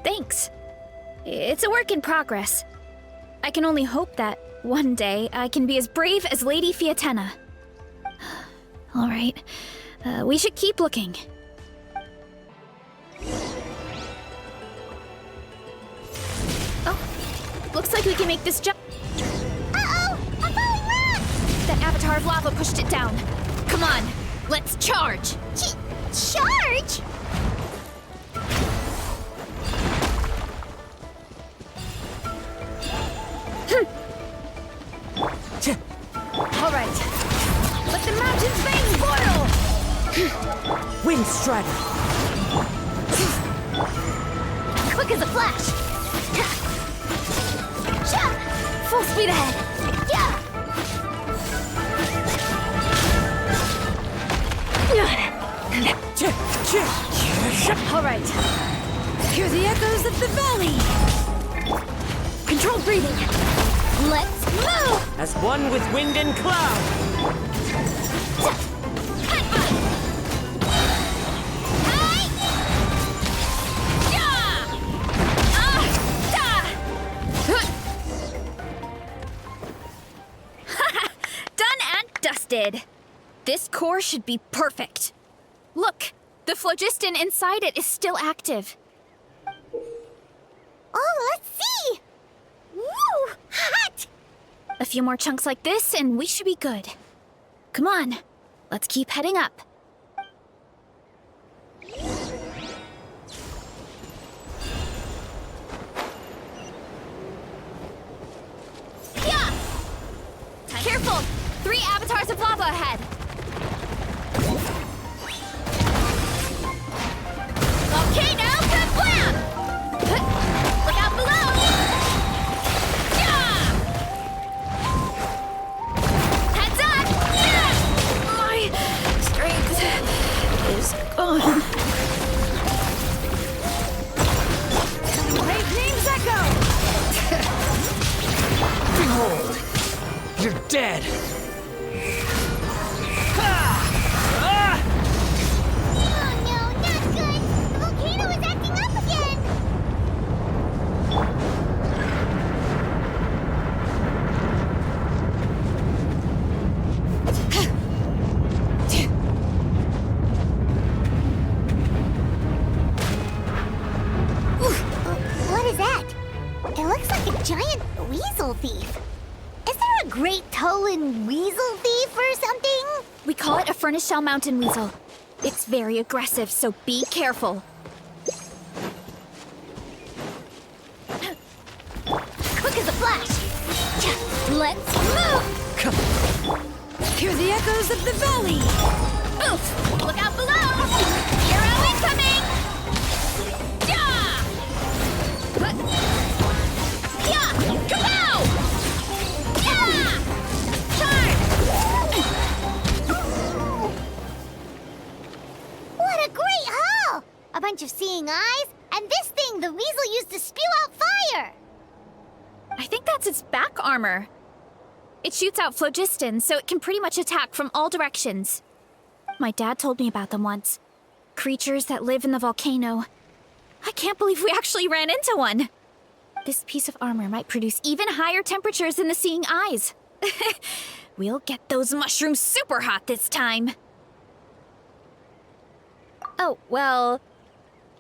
Thanks. It's a work in progress. I can only hope that one day I can be as brave as Lady Fiatena. All right, we should keep looking. Oh, looks like we can make this jump. Uh-oh! I'm falling rock! That avatar of lava pushed it down. Come on, let's charge! Charge? All right, let the mountain's veins boil! Wind Strider. Quick as a flash! Full speed ahead! Yeah! All right, Hear the echoes of the valley. controlled breathing. Let's move! As one with wind and cloud. Done and dusted. This core should be perfect. Look, the phlogiston inside it is still active. Oh, let's see! Woo! Hot! A few more chunks like this and we should be good. Come on, let's keep heading up. Yeah! Careful! 3 avatars of lava ahead! Volcano kablam! Look out below! Yeah! Heads up! Yeah! My strength is gone. Lightning call it a furnace shell mountain weasel. It's very aggressive, so be careful. Quick as a flash! Let's move! Hear the echoes of the valley! Oof! Look out below! Hero incoming! Yeah! Yeah! Kapow! Yeah! Charge! What a great haul! A bunch of seeing eyes, and this thing the weasel used to spew out fire! I think that's its back armor. It shoots out phlogiston, so it can pretty much attack from all directions. My dad told me about them once. Creatures that live in the volcano. I can't believe we actually ran into one. This piece of armor might produce even higher temperatures than the seeing eyes. We'll get those mushrooms super hot this time. Oh, well,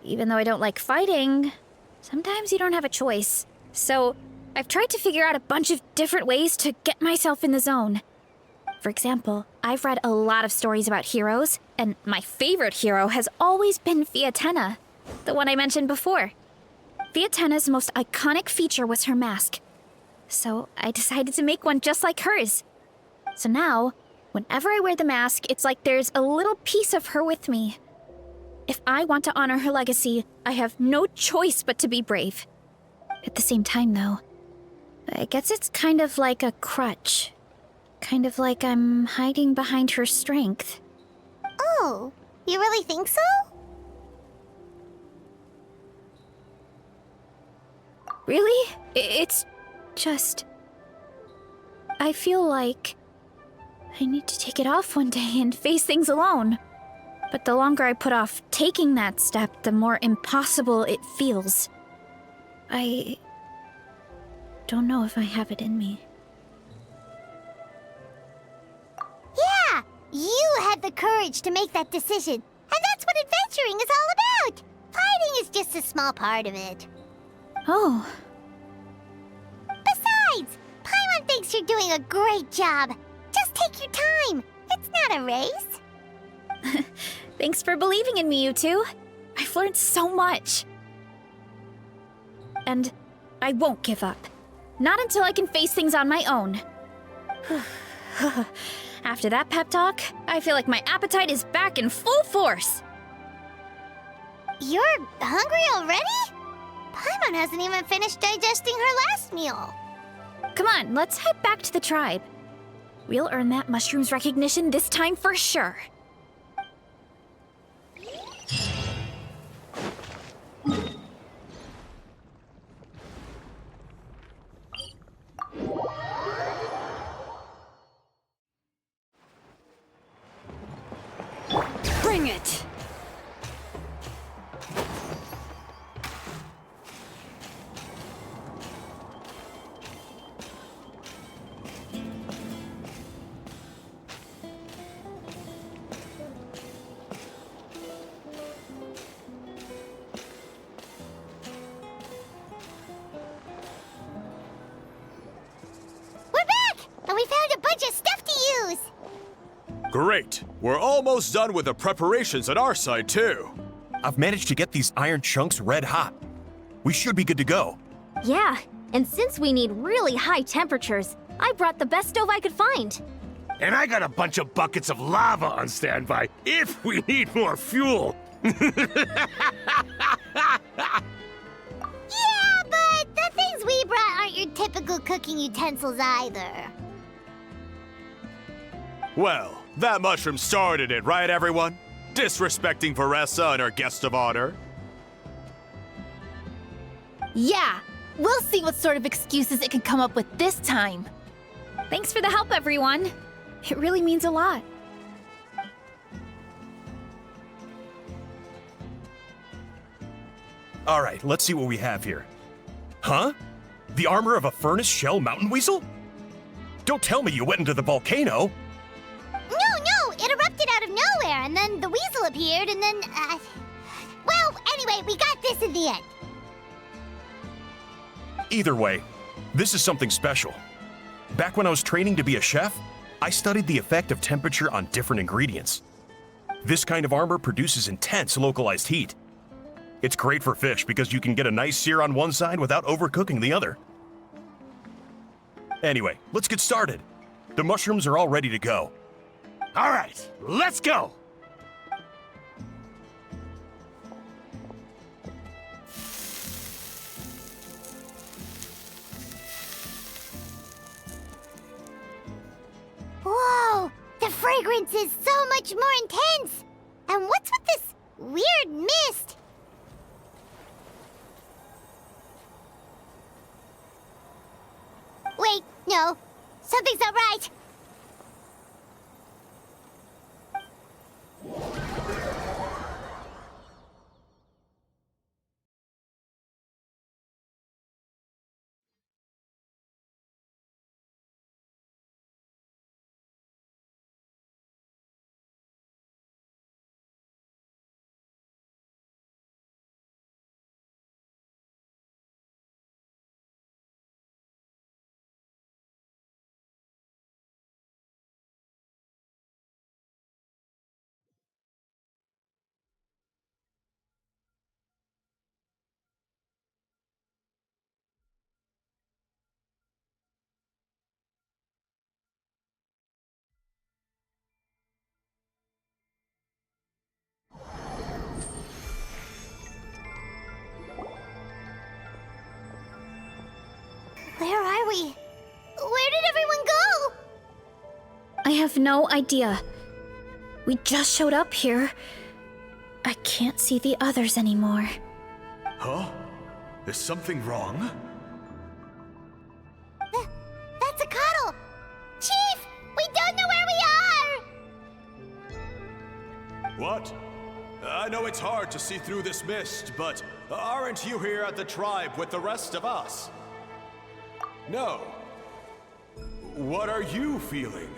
even though I don't like fighting, sometimes you don't have a choice. So I've tried to figure out a bunch of different ways to get myself in the zone. For example, I've read a lot of stories about heroes, and my favorite hero has always been Fiatenna, the one I mentioned before. Fiatenna's most iconic feature was her mask, so I decided to make one just like hers. So now, whenever I wear the mask, it's like there's a little piece of her with me. If I want to honor her legacy, I have no choice but to be brave. At the same time, though, I guess it's kind of like a crutch. Kind of like I'm hiding behind her strength. Oh, you really think so? Really? It's just... I feel like I need to take it off one day and face things alone. But the longer I put off taking that step, the more impossible it feels. I don't know if I have it in me. Yeah, you had the courage to make that decision. And that's what adventuring is all about. Fighting is just a small part of it. Oh, Besides, Paimon thinks you're doing a great job. Just take your time. It's not a race. thanks for believing in me, you two. I've learned so much. And I won't give up. Not until I can face things on my own. After that pep talk, I feel like my appetite is back in full force. You're hungry already? Paimon hasn't even finished digesting her last meal. Come on, let's head back to the tribe. We'll earn that mushroom's recognition this time for sure. Bring it! We're back! And we found a bunch of stuff to use! Great! We're almost done with the preparations on our side, too. I've managed to get these iron chunks red hot. We should be good to go. Yeah, and since we need really high temperatures, I brought the best stove I could find. And I got a bunch of buckets of lava on standby if we need more fuel. Yeah, but the things we brought aren't your typical cooking utensils either. Well, that mushroom started it, right, everyone? Disrespecting Varesa and her guest of honor. Yeah, we'll see what sort of excuses it can come up with this time. Thanks for the help, everyone. It really means a lot. All right, let's see what we have here. Huh? The armor of a furnace shell mountain weasel? Don't tell me you went into the volcano. No, it erupted out of nowhere, and then the weasel appeared, and then, well, anyway, we got this in the end. Either way, this is something special. Back when I was training to be a chef, I studied the effect of temperature on different ingredients. This kind of armor produces intense localized heat. It's great for fish because you can get a nice sear on one side without overcooking the other. Anyway, let's get started. The mushrooms are all ready to go. All right, let's go! Whoa! The fragrance is so much more intense! And what's with this weird mist? Wait, no. Something's not right. Where are we? Where did everyone go? I have no idea. We just showed up here. I can't see the others anymore. Huh? Is something wrong? That's a cuddle! Chief! We don't know where we are! What? I know it's hard to see through this mist, but aren't you here at the tribe with the rest of us? No. What are you feeling?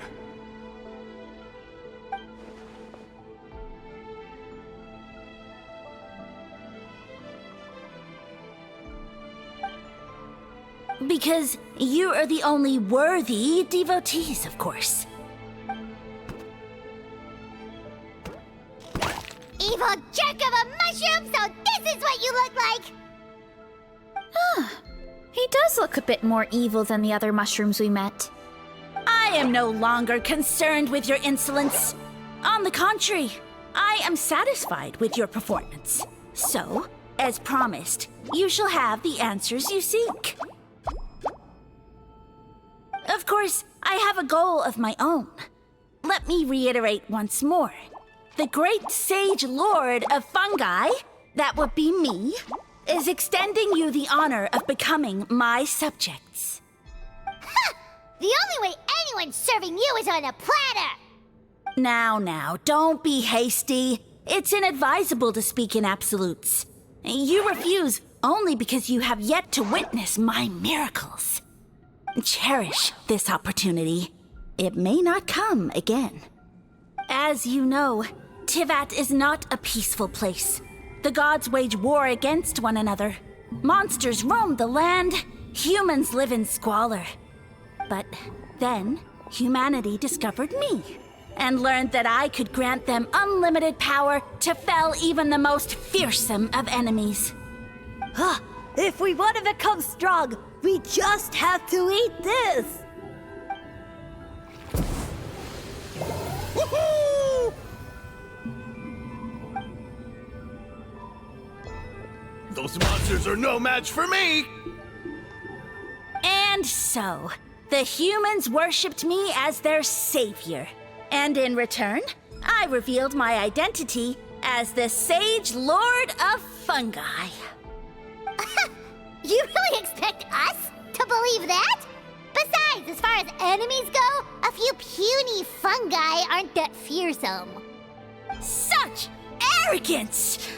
Because you are the only worthy devotees, of course. Evil jerk of a mushroom, so this is what you look like! He does look a bit more evil than the other mushrooms we met. I am no longer concerned with your insolence. On the contrary, I am satisfied with your performance. So, as promised, you shall have the answers you seek. Of course, I have a goal of my own. Let me reiterate once more. The great sage lord of fungi, that would be me, is extending you the honor of becoming my subjects. Ha! The only way anyone's serving you is on a platter! Now, don't be hasty. It's inadvisable to speak in absolutes. You refuse only because you have yet to witness my miracles. Cherish this opportunity. It may not come again. As you know, Tivat is not a peaceful place. The gods wage war against one another. Monsters roam the land. Humans live in squalor. But then, humanity discovered me and learned that I could grant them unlimited power to fell even the most fearsome of enemies. If we want to become strong, we just have to eat this! Woohoo! Those monsters are no match for me! And so, the humans worshipped me as their savior. And in return, I revealed my identity as the Sage Lord of Fungi. You really expect us to believe that? Besides, as far as enemies go, a few puny fungi aren't that fearsome. Such arrogance!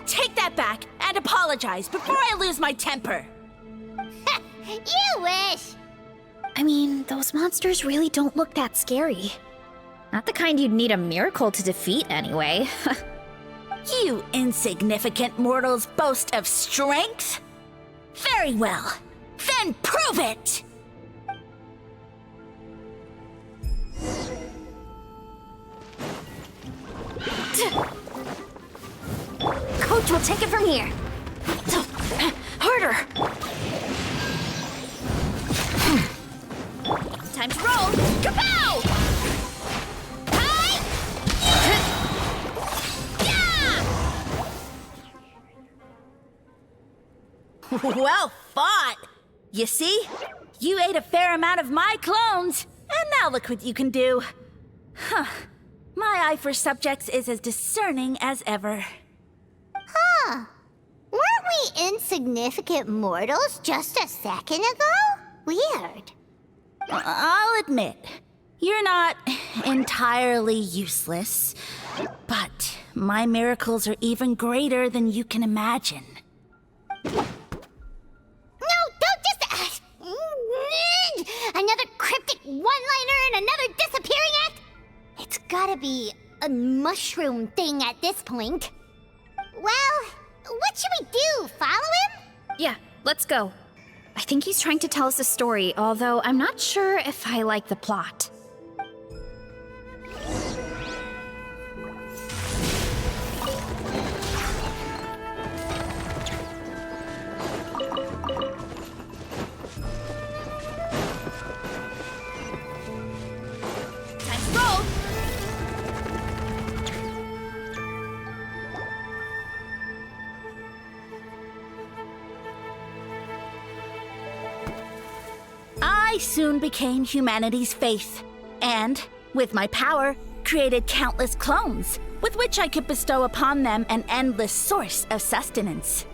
Take that back and apologize before I lose my temper. You wish! I mean, those monsters really don't look that scary. Not the kind you'd need a miracle to defeat, anyway. You insignificant mortals boast of strength? Very well. Then prove it! Coach will take it from here. Harder! Time to roll! Kapow! Hi! Yeah! Well fought! You see? You ate a fair amount of my clones, and now look what you can do. Huh. My eye for subjects is as discerning as ever. Huh. Weren't we insignificant mortals just a second ago? Weird. I'll admit, you're not entirely useless, but my miracles are even greater than you can imagine. No, don't just... another cryptic one-liner and another disappearing act? It's gotta be a mushroom thing at this point. Well, what should we do? Follow him? Yeah, let's go. I think he's trying to tell us a story, although I'm not sure if I like the plot. Time to roll! I soon became humanity's faith, and, with my power, created countless clones, with which I could bestow upon them an endless source of sustenance.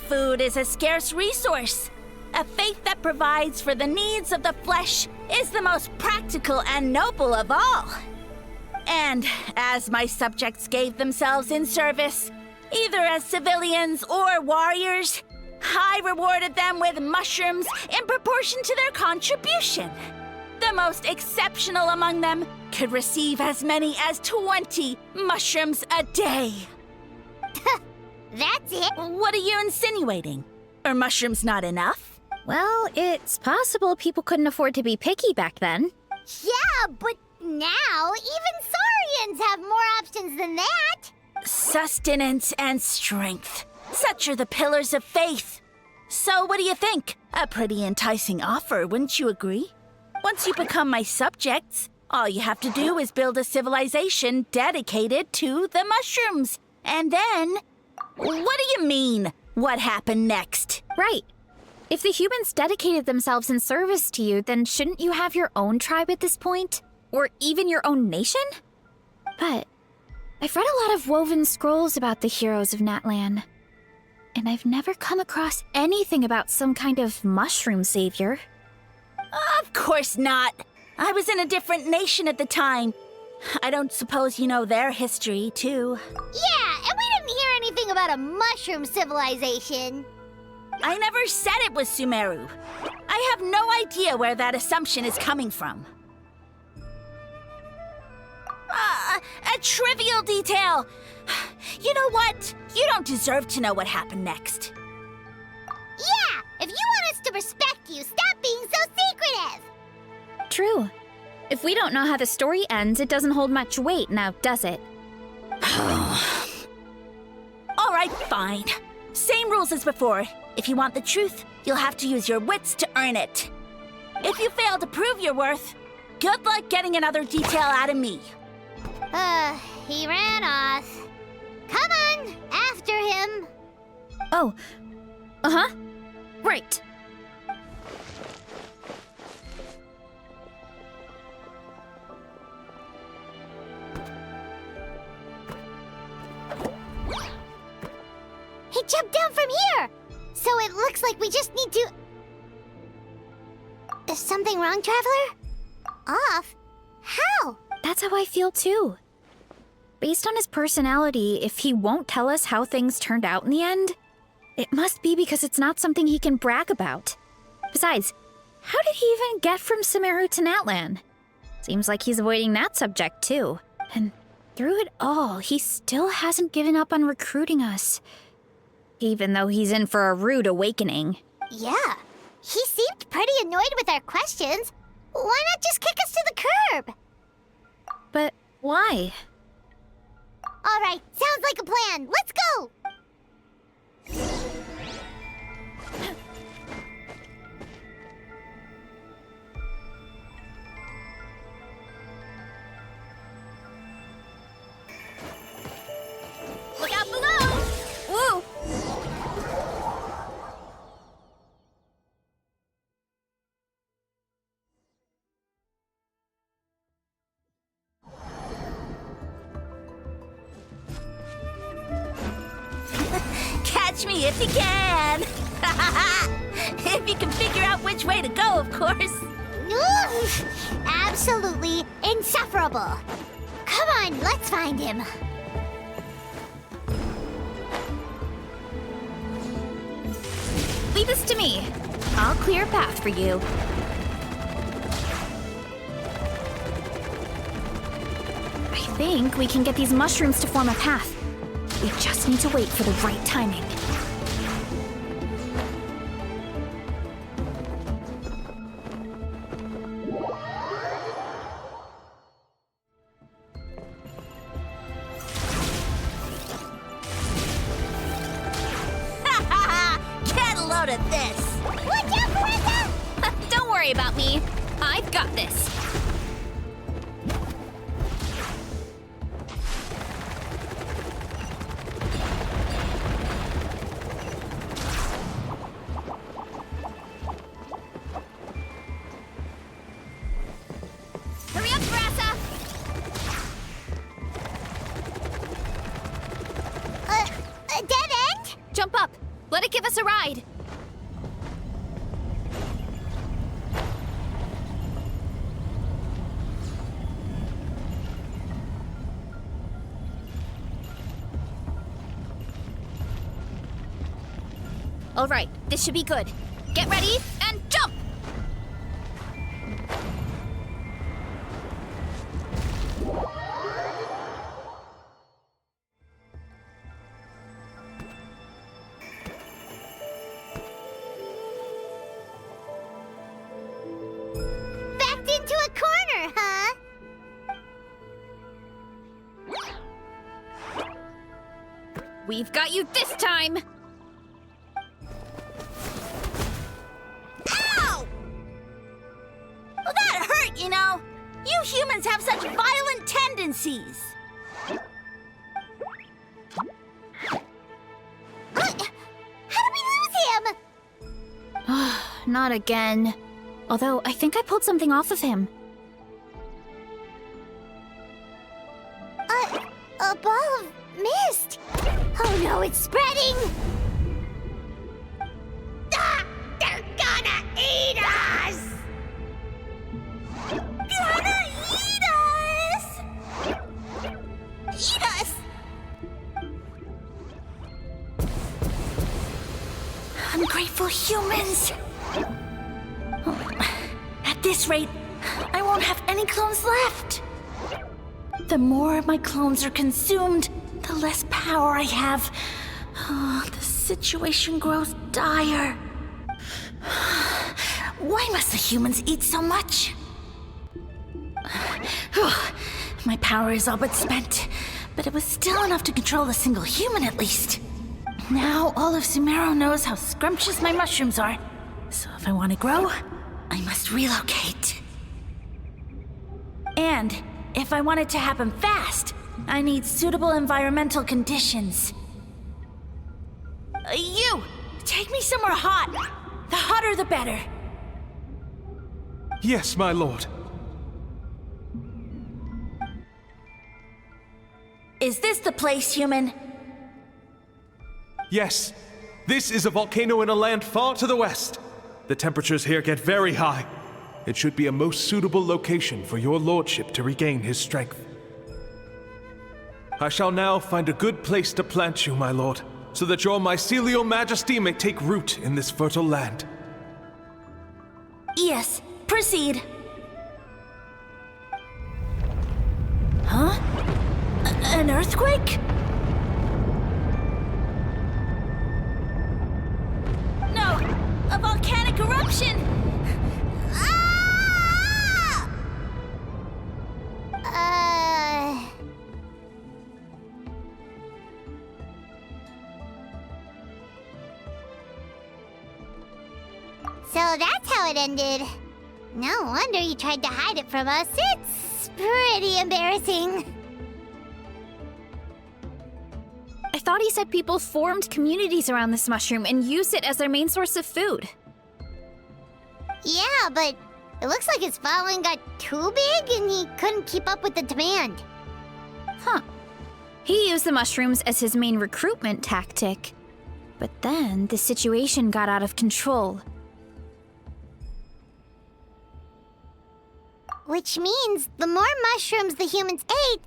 Food is a scarce resource. A faith that provides for the needs of the flesh is the most practical and noble of all. And as my subjects gave themselves in service, either as civilians or warriors, I rewarded them with mushrooms in proportion to their contribution. The most exceptional among them could receive as many as 20 mushrooms a day. That's it? What are you insinuating? Are mushrooms not enough? Well, it's possible people couldn't afford to be picky back then. Yeah, but now even saurians have more options than that. Sustenance and strength. Such are the pillars of faith. So what do you think? A pretty enticing offer, wouldn't you agree? Once you become my subjects, all you have to do is build a civilization dedicated to the mushrooms. And then... What do you mean? What happened next? Right. If the humans dedicated themselves in service to you, then shouldn't you have your own tribe at this point? Or even your own nation? But I've read a lot of woven scrolls about the heroes of Natlan, and I've never come across anything about some kind of mushroom savior. Of course not. I was in a different nation at the time. I don't suppose you know their history, too. Yeah, and we didn't hear anything about a mushroom civilization. I never said it was Sumeru. I have no idea where that assumption is coming from. A trivial detail. You know what? You don't deserve to know what happened next. Yeah, if you want us to respect you, stop being so secretive. True. If we don't know how the story ends, it doesn't hold much weight now, does it? All right, fine. Same rules as before. If you want the truth, you'll have to use your wits to earn it. If you fail to prove your worth, good luck getting another detail out of me. He ran off. Come on, after him. Oh. Uh-huh. Right. He jumped down from here! So it looks like we just need to... Is something wrong, Traveler? Off? How? That's how I feel too. Based on his personality, if he won't tell us how things turned out in the end, it must be because it's not something he can brag about. Besides, how did he even get from Sumeru to Natlan? Seems like he's avoiding that subject too. And through it all, he still hasn't given up on recruiting us. Even though he's in for a rude awakening. Yeah, he seemed pretty annoyed with our questions. Why not just kick us to the curb? But why? All right, sounds like a plan. Let's go! Look out below! Woo! Catch me if you can! If you can figure out which way to go, of course. Oof, absolutely insufferable. Come on, let's find him. Leave this to me. I'll clear a path for you. I think we can get these mushrooms to form a path. We just need to wait for the right timing. Get a load of this! Watch out, Varesa! Don't worry about me. I've got this. Hurry up, Varesa! A dead end? Jump up. Let it give us a ride. All right, this should be good. Get ready and jump! Backed into a corner, huh? We've got you this time! Ow! Well, that hurt, you know. You humans have such violent tendencies. What? How did we lose him? Not again. Although, I think I pulled something off of him. A ball of mist. Oh no, it's spreading. Ah, they're gonna eat us! Gonna eat us! Eat us! Ungrateful humans! At this rate, I won't have any clones left. The more my clones are consumed, the less power I have. Oh, the situation grows dire. Why must the humans eat so much? My power is all but spent, but it was still enough to control a single human at least. Now all of Sumero knows how scrumptious my mushrooms are, so if I want to grow, I must relocate. And if I want it to happen fast, I need suitable environmental conditions. You! Take me somewhere hot! The hotter the better! Yes, my lord. Is this the place, human? Yes. This is a volcano in a land far to the west. The temperatures here get very high. It should be a most suitable location for your lordship to regain his strength. I shall now find a good place to plant you, my lord, so that your mycelial majesty may take root in this fertile land. Yes, proceed. Huh? An earthquake? No! A volcanic eruption! Ah! So that's how it ended. No wonder you tried to hide it from us. It's pretty embarrassing. I thought he said people formed communities around this mushroom and used it as their main source of food. Yeah, but it looks like his following got too big and he couldn't keep up with the demand. Huh. He used the mushrooms as his main recruitment tactic. But then the situation got out of control. Which means the more mushrooms the humans ate,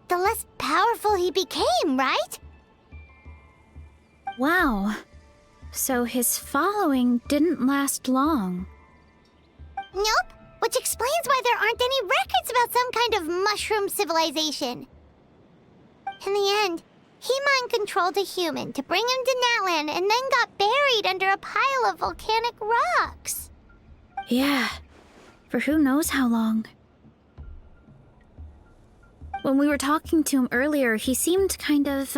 the less powerful he became, right? Wow. So his following didn't last long. Nope, which explains why there aren't any records about some kind of mushroom civilization. In the end, he mind-controlled a human to bring him to Natlan and then got buried under a pile of volcanic rocks. Yeah, for who knows how long. When we were talking to him earlier, he seemed kind of,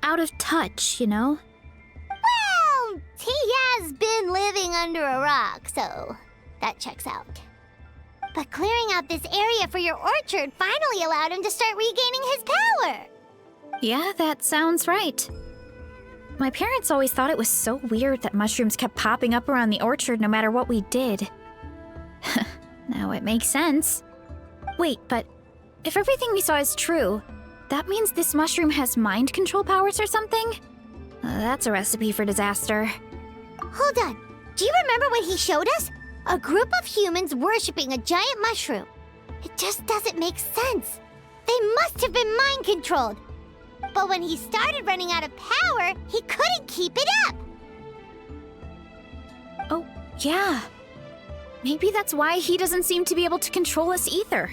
out of touch, you know? Well, he has been living under a rock, so that checks out. But clearing out this area for your orchard finally allowed him to start regaining his power. Yeah, that sounds right. My parents always thought it was so weird that mushrooms kept popping up around the orchard no matter what we did. Now it makes sense. Wait, but if everything we saw is true, that means this mushroom has mind control powers or something? That's a recipe for disaster. Hold on. Do you remember what he showed us? A group of humans worshipping a giant mushroom. It just doesn't make sense. They must have been mind-controlled. But when he started running out of power, he couldn't keep it up. Oh, yeah. Maybe that's why he doesn't seem to be able to control us either.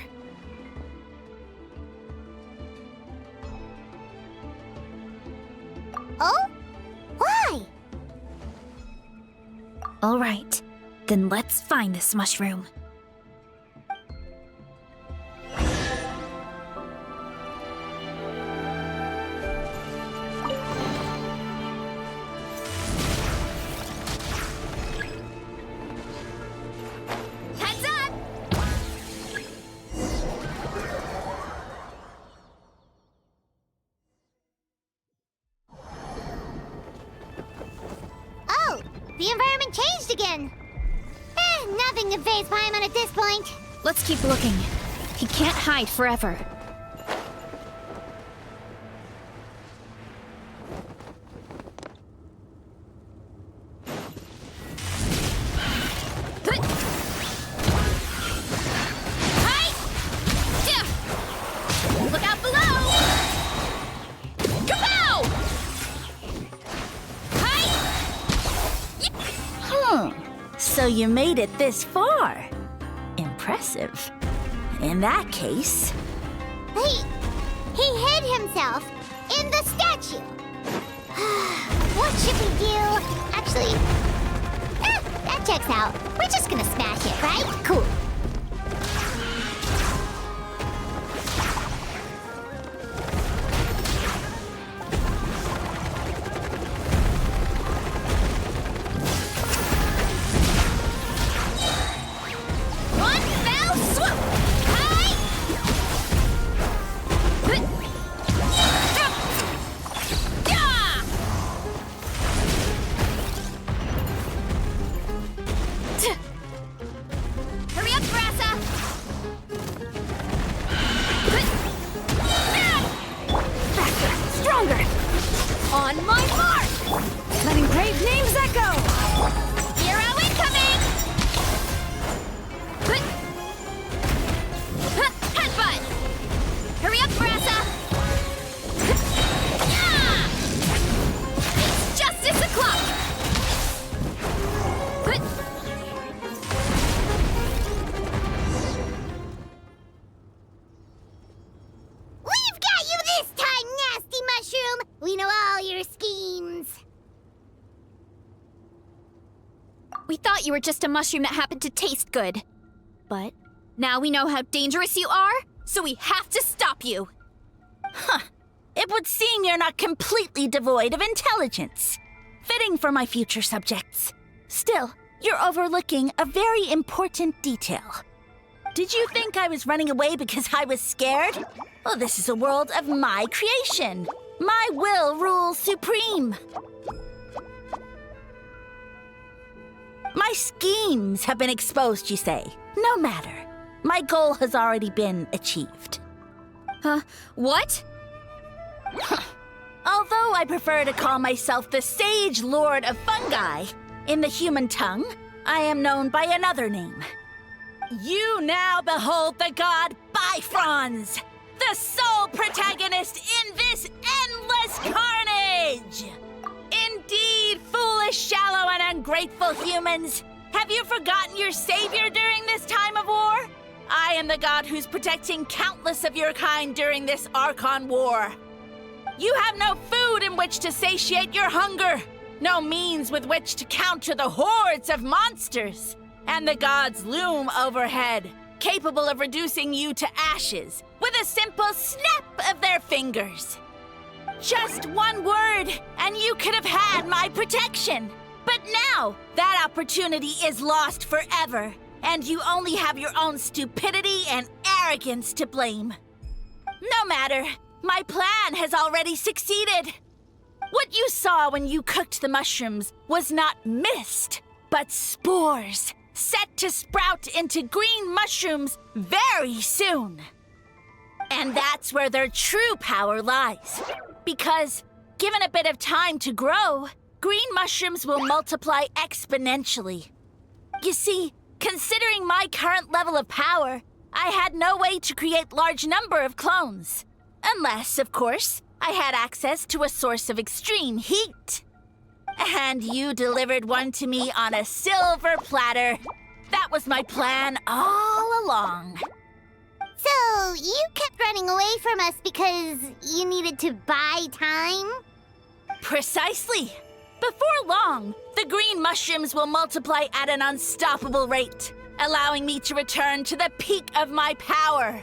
Oh? Why? All right, then let's find this mushroom. Heads up! Oh, the environment changed again. Nothing to phase Paimon at this point. Let's keep looking. He can't hide forever. Look out below! Kapow! So you made it this far. Impressive. In that case... He hid himself in the statue. What should we do? Actually, that checks out. We're just gonna smash it, right? Cool. One fell swoop! Hurry up, Varesa! Faster, stronger! On my mark! Letting brave names echo! Hero incoming! Headbutt! Hurry up, Varesa! It's justice o'clock! We've got you this time, nasty mushroom! We know all your schemes. We thought you were just a mushroom that happened to taste good. But now we know how dangerous you are, so we have to stop you. It would seem you're not completely devoid of intelligence. Fitting for my future subjects. Still, you're overlooking a very important detail. Did you think I was running away because I was scared? Well, this is a world of my creation. My will rules supreme. My schemes have been exposed, you say. No matter. My goal has already been achieved. What? Although I prefer to call myself the Sage Lord of Fungi, in the human tongue, I am known by another name. You now behold the god Bifrons, the sole protagonist in this endless carnage! Indeed, foolish, shallow, and ungrateful humans! Have you forgotten your savior during this time of war? I am the god who's protecting countless of your kind during this Archon War. You have no food in which to satiate your hunger, no means with which to counter the hordes of monsters, and the gods loom overhead, capable of reducing you to ashes with a simple snap of their fingers. Just one word, and you could have had my protection. But now, that opportunity is lost forever, and you only have your own stupidity and arrogance to blame. No matter, my plan has already succeeded. What you saw when you cooked the mushrooms was not mist, but spores, set to sprout into green mushrooms very soon. And that's where their true power lies. Because, given a bit of time to grow, green mushrooms will multiply exponentially. You see, considering my current level of power, I had no way to create large number of clones. Unless, of course, I had access to a source of extreme heat. And you delivered one to me on a silver platter. That was my plan all along. So, you kept running away from us because you needed to buy time? Precisely. Before long, the green mushrooms will multiply at an unstoppable rate, allowing me to return to the peak of my power.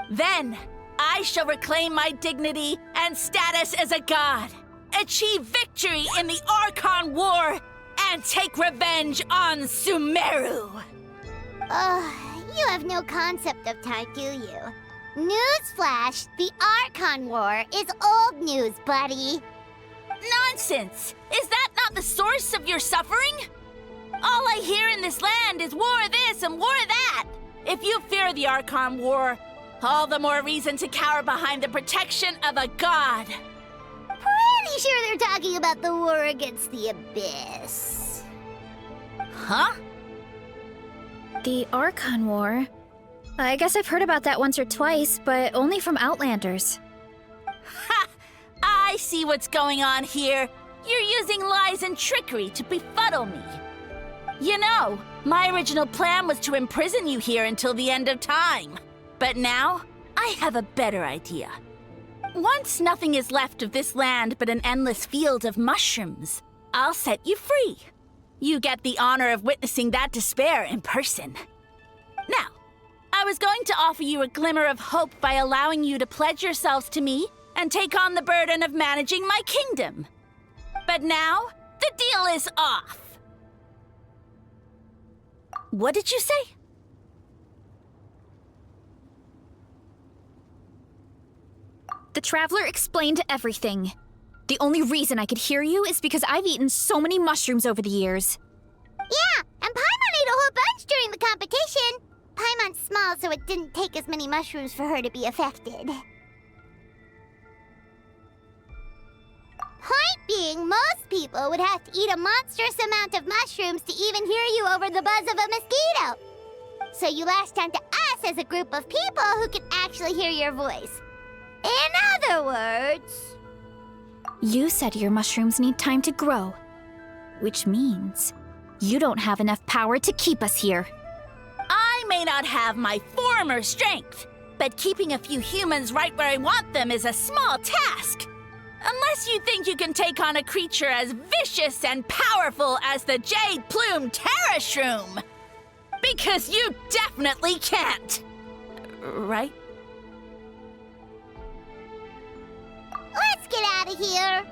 Then, I shall reclaim my dignity and status as a god, achieve victory in the Archon War, and take revenge on Sumeru. You have no concept of time, do you? Newsflash, the Archon War is old news, buddy. Nonsense! Is that not the source of your suffering? All I hear in this land is war this and war that. If you fear the Archon War, all the more reason to cower behind the protection of a god. Pretty sure they're talking about the war against the Abyss. Huh? The Archon War? I guess I've heard about that once or twice, but only from Outlanders. Ha! I see what's going on here. You're using lies and trickery to befuddle me. You know, my original plan was to imprison you here until the end of time. But now, I have a better idea. Once nothing is left of this land but an endless field of mushrooms, I'll set you free. You get the honor of witnessing that despair in person. Now, I was going to offer you a glimmer of hope by allowing you to pledge yourselves to me and take on the burden of managing my kingdom. But now, the deal is off. What did you say? The Traveler explained everything. The only reason I could hear you is because I've eaten so many mushrooms over the years. Yeah, and Paimon ate a whole bunch during the competition. Paimon's small, so it didn't take as many mushrooms for her to be affected. Point being, most people would have to eat a monstrous amount of mushrooms to even hear you over the buzz of a mosquito. So you latched onto us as a group of people who can actually hear your voice. In other words... You said your mushrooms need time to grow, which means you don't have enough power to keep us here. I may not have my former strength, but keeping a few humans right where I want them is a small task. Unless you think you can take on a creature as vicious and powerful as the Jade Plume Terrashroom. Because you definitely can't. Right? Let's get out of here.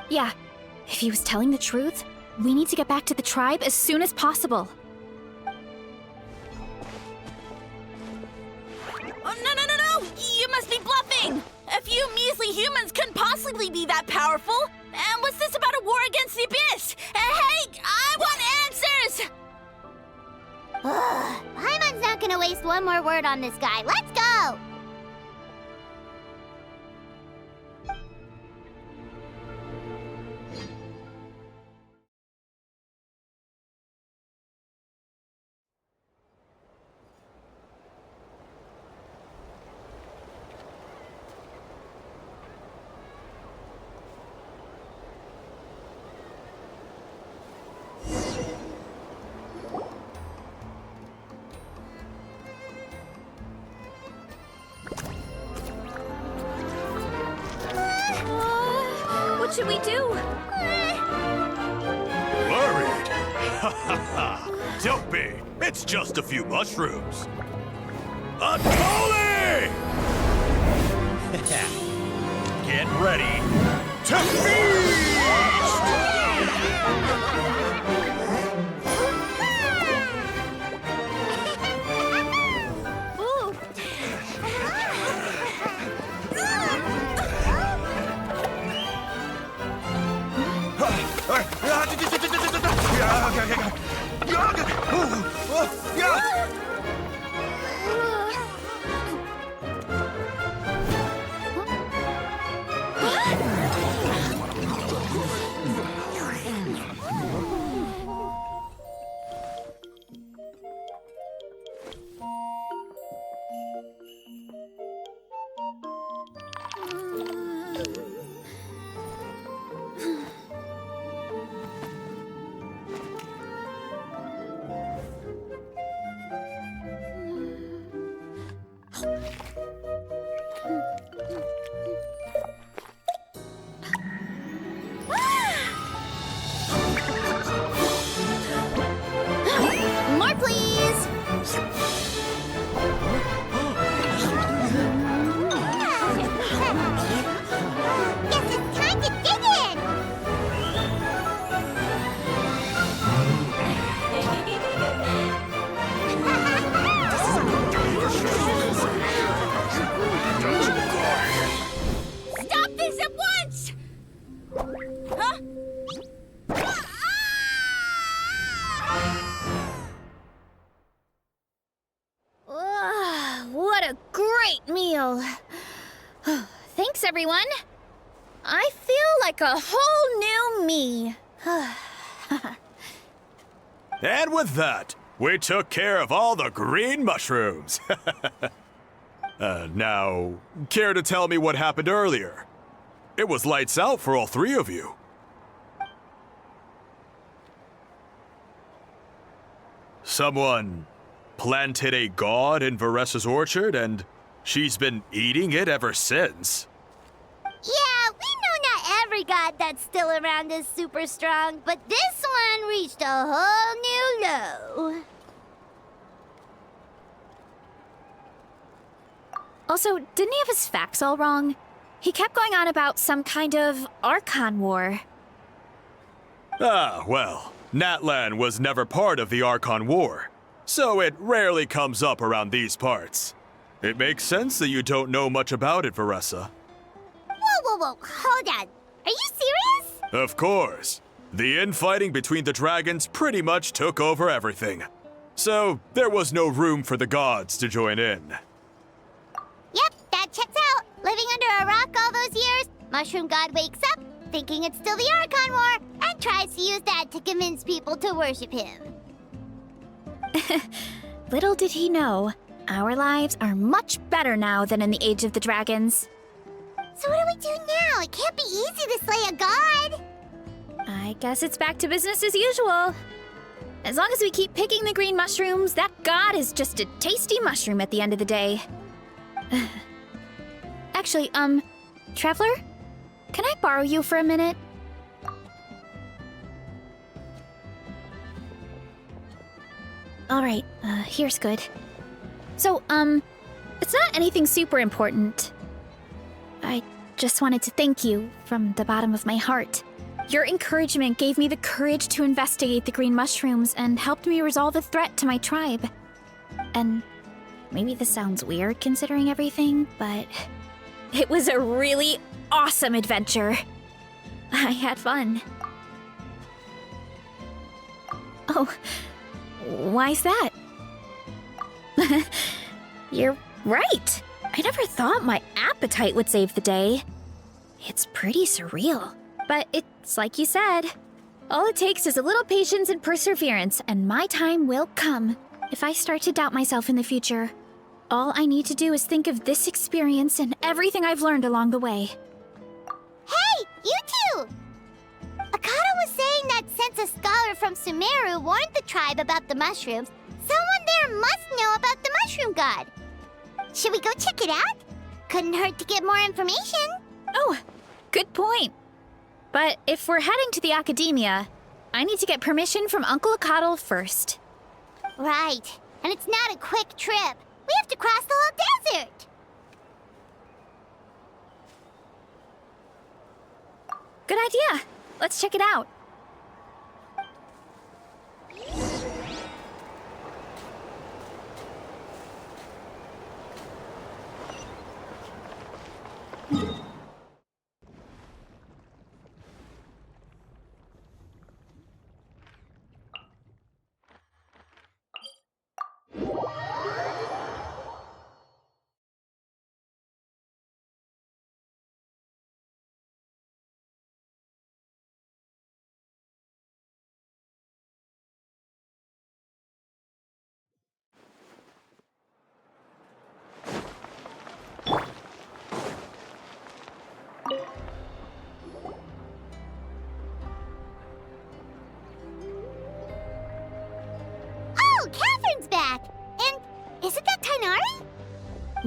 Yeah, if he was telling the truth, We need to get back to the tribe as soon as possible. Oh, no! You must be bluffing! A few measly humans couldn't possibly be that powerful! And what's this about a war against the Abyss? Hey, I want answers! Paimon's not gonna waste one more word on this guy. Let's go! What should we do? Worried? Ha ha ha! Don't be! It's just a few mushrooms. Unholy! Get ready to feast! More, please! Guess it's time to dig in! Stop this at once! Huh? What a great meal! Thanks, everyone. I feel like a whole new me. And with that, we took care of all the green mushrooms. Now, care to tell me what happened earlier? It was lights out for all three of you. Someone planted a god in Varesa's orchard, and she's been eating it ever since. Yeah, we know not every god that's still around is super strong, but this one reached a whole new low. Also, didn't he have his facts all wrong? He kept going on about some kind of Archon War. Ah, well, Natlan was never part of the Archon War, so it rarely comes up around these parts. It makes sense that you don't know much about it, Varesa. Whoa, hold on. Are you serious? Of course. The infighting between the dragons pretty much took over everything. So, there was no room for the gods to join in. Yep, that checks out. Living under a rock all those years, Mushroom God wakes up, thinking it's still the Archon War, and tries to use that to convince people to worship him. Little did he know, our lives are much better now than in the Age of the Dragons. So what do we do now? It can't be easy to slay a god. I guess it's back to business as usual. As long as we keep picking the green mushrooms, that god is just a tasty mushroom at the end of the day. Actually, Traveler? Can I borrow you for a minute? Alright, here's good. So, it's not anything super important. I just wanted to thank you from the bottom of my heart. Your encouragement gave me the courage to investigate the green mushrooms and helped me resolve a threat to my tribe. And maybe this sounds weird considering everything, but it was a really awesome adventure. I had fun. Oh, why's that? You're right. I never thought my appetite would save the day. It's pretty surreal. But it's like you said. All it takes is a little patience and perseverance, and my time will come. If I start to doubt myself in the future, all I need to do is think of this experience and everything I've learned along the way. Hey, you two! Akata was saying that since a scholar from Sumeru warned the tribe about the mushrooms, someone there must know about the mushroom god. Should we go check it out? Couldn't hurt to get more information. Oh, good point. But if we're heading to the academia, I need to get permission from Uncle Akatl first. Right. And it's not a quick trip. We have to cross the whole desert. Good idea. Let's check it out. Oh, Catherine's back! And isn't that Tainari?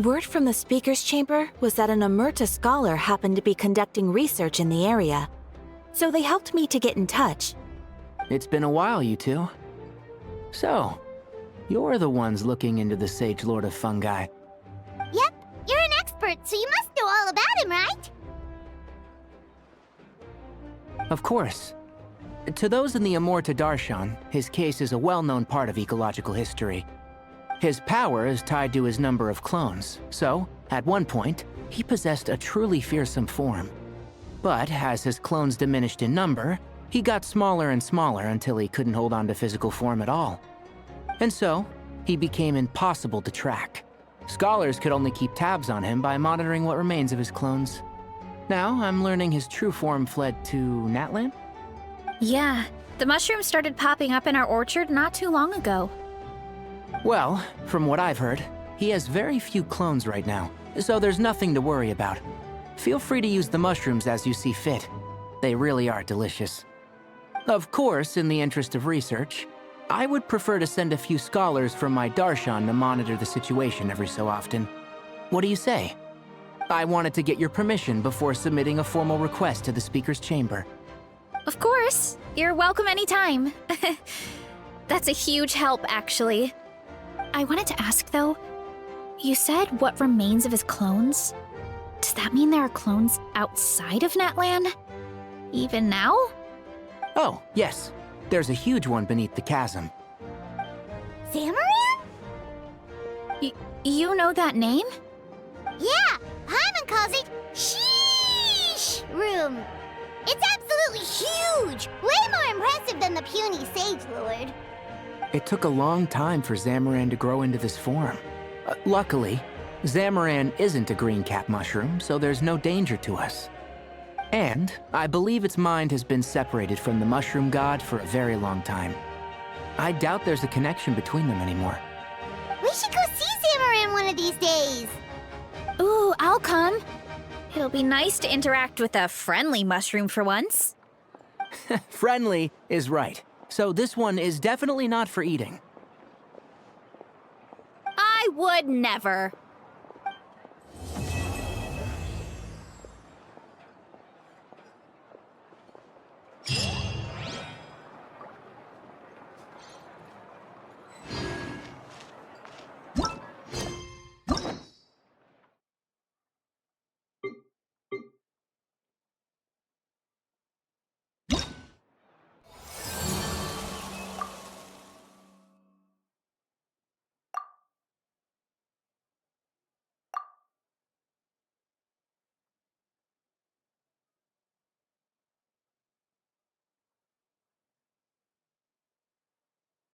Word from the speaker's chamber was that an Emerta scholar happened to be conducting research in the area. So they helped me to get in touch. It's been a while, you two. So, you're the ones looking into the Sage Lord of Fungi. Yep, you're an expert, so you must know all about him, right? Of course. To those in the Amorta Darshan, his case is a well-known part of ecological history. His power is tied to his number of clones, so, at one point, he possessed a truly fearsome form. But as his clones diminished in number, he got smaller and smaller until he couldn't hold on to physical form at all. And so, he became impossible to track. Scholars could only keep tabs on him by monitoring what remains of his clones. Now, I'm learning his true form fled to Natlan? Yeah, the mushrooms started popping up in our orchard not too long ago. Well, from what I've heard, he has very few clones right now, so there's nothing to worry about. Feel free to use the mushrooms as you see fit. They really are delicious. Of course, in the interest of research, I would prefer to send a few scholars from my Darshan to monitor the situation every so often. What do you say? I wanted to get your permission before submitting a formal request to the Speaker's Chamber. Of course. You're welcome anytime. That's a huge help, actually. I wanted to ask, though, you said what remains of his clones? Does that mean there are clones outside of Natlan? Even now? Oh, yes. There's a huge one beneath the chasm. Zamaran? You know that name? Yeah, Hyman calls it Sheesh Room. It's absolutely huge! Way more impressive than the puny Sage Lord. It took a long time for Zamaran to grow into this form. Luckily, Zamaran isn't a green cap mushroom, so there's no danger to us. And I believe its mind has been separated from the mushroom god for a very long time. I doubt there's a connection between them anymore. We should go see Zamaran one of these days. Ooh, I'll come. It'll be nice to interact with a friendly mushroom for once. Friendly is right. So this one is definitely not for eating. I would never.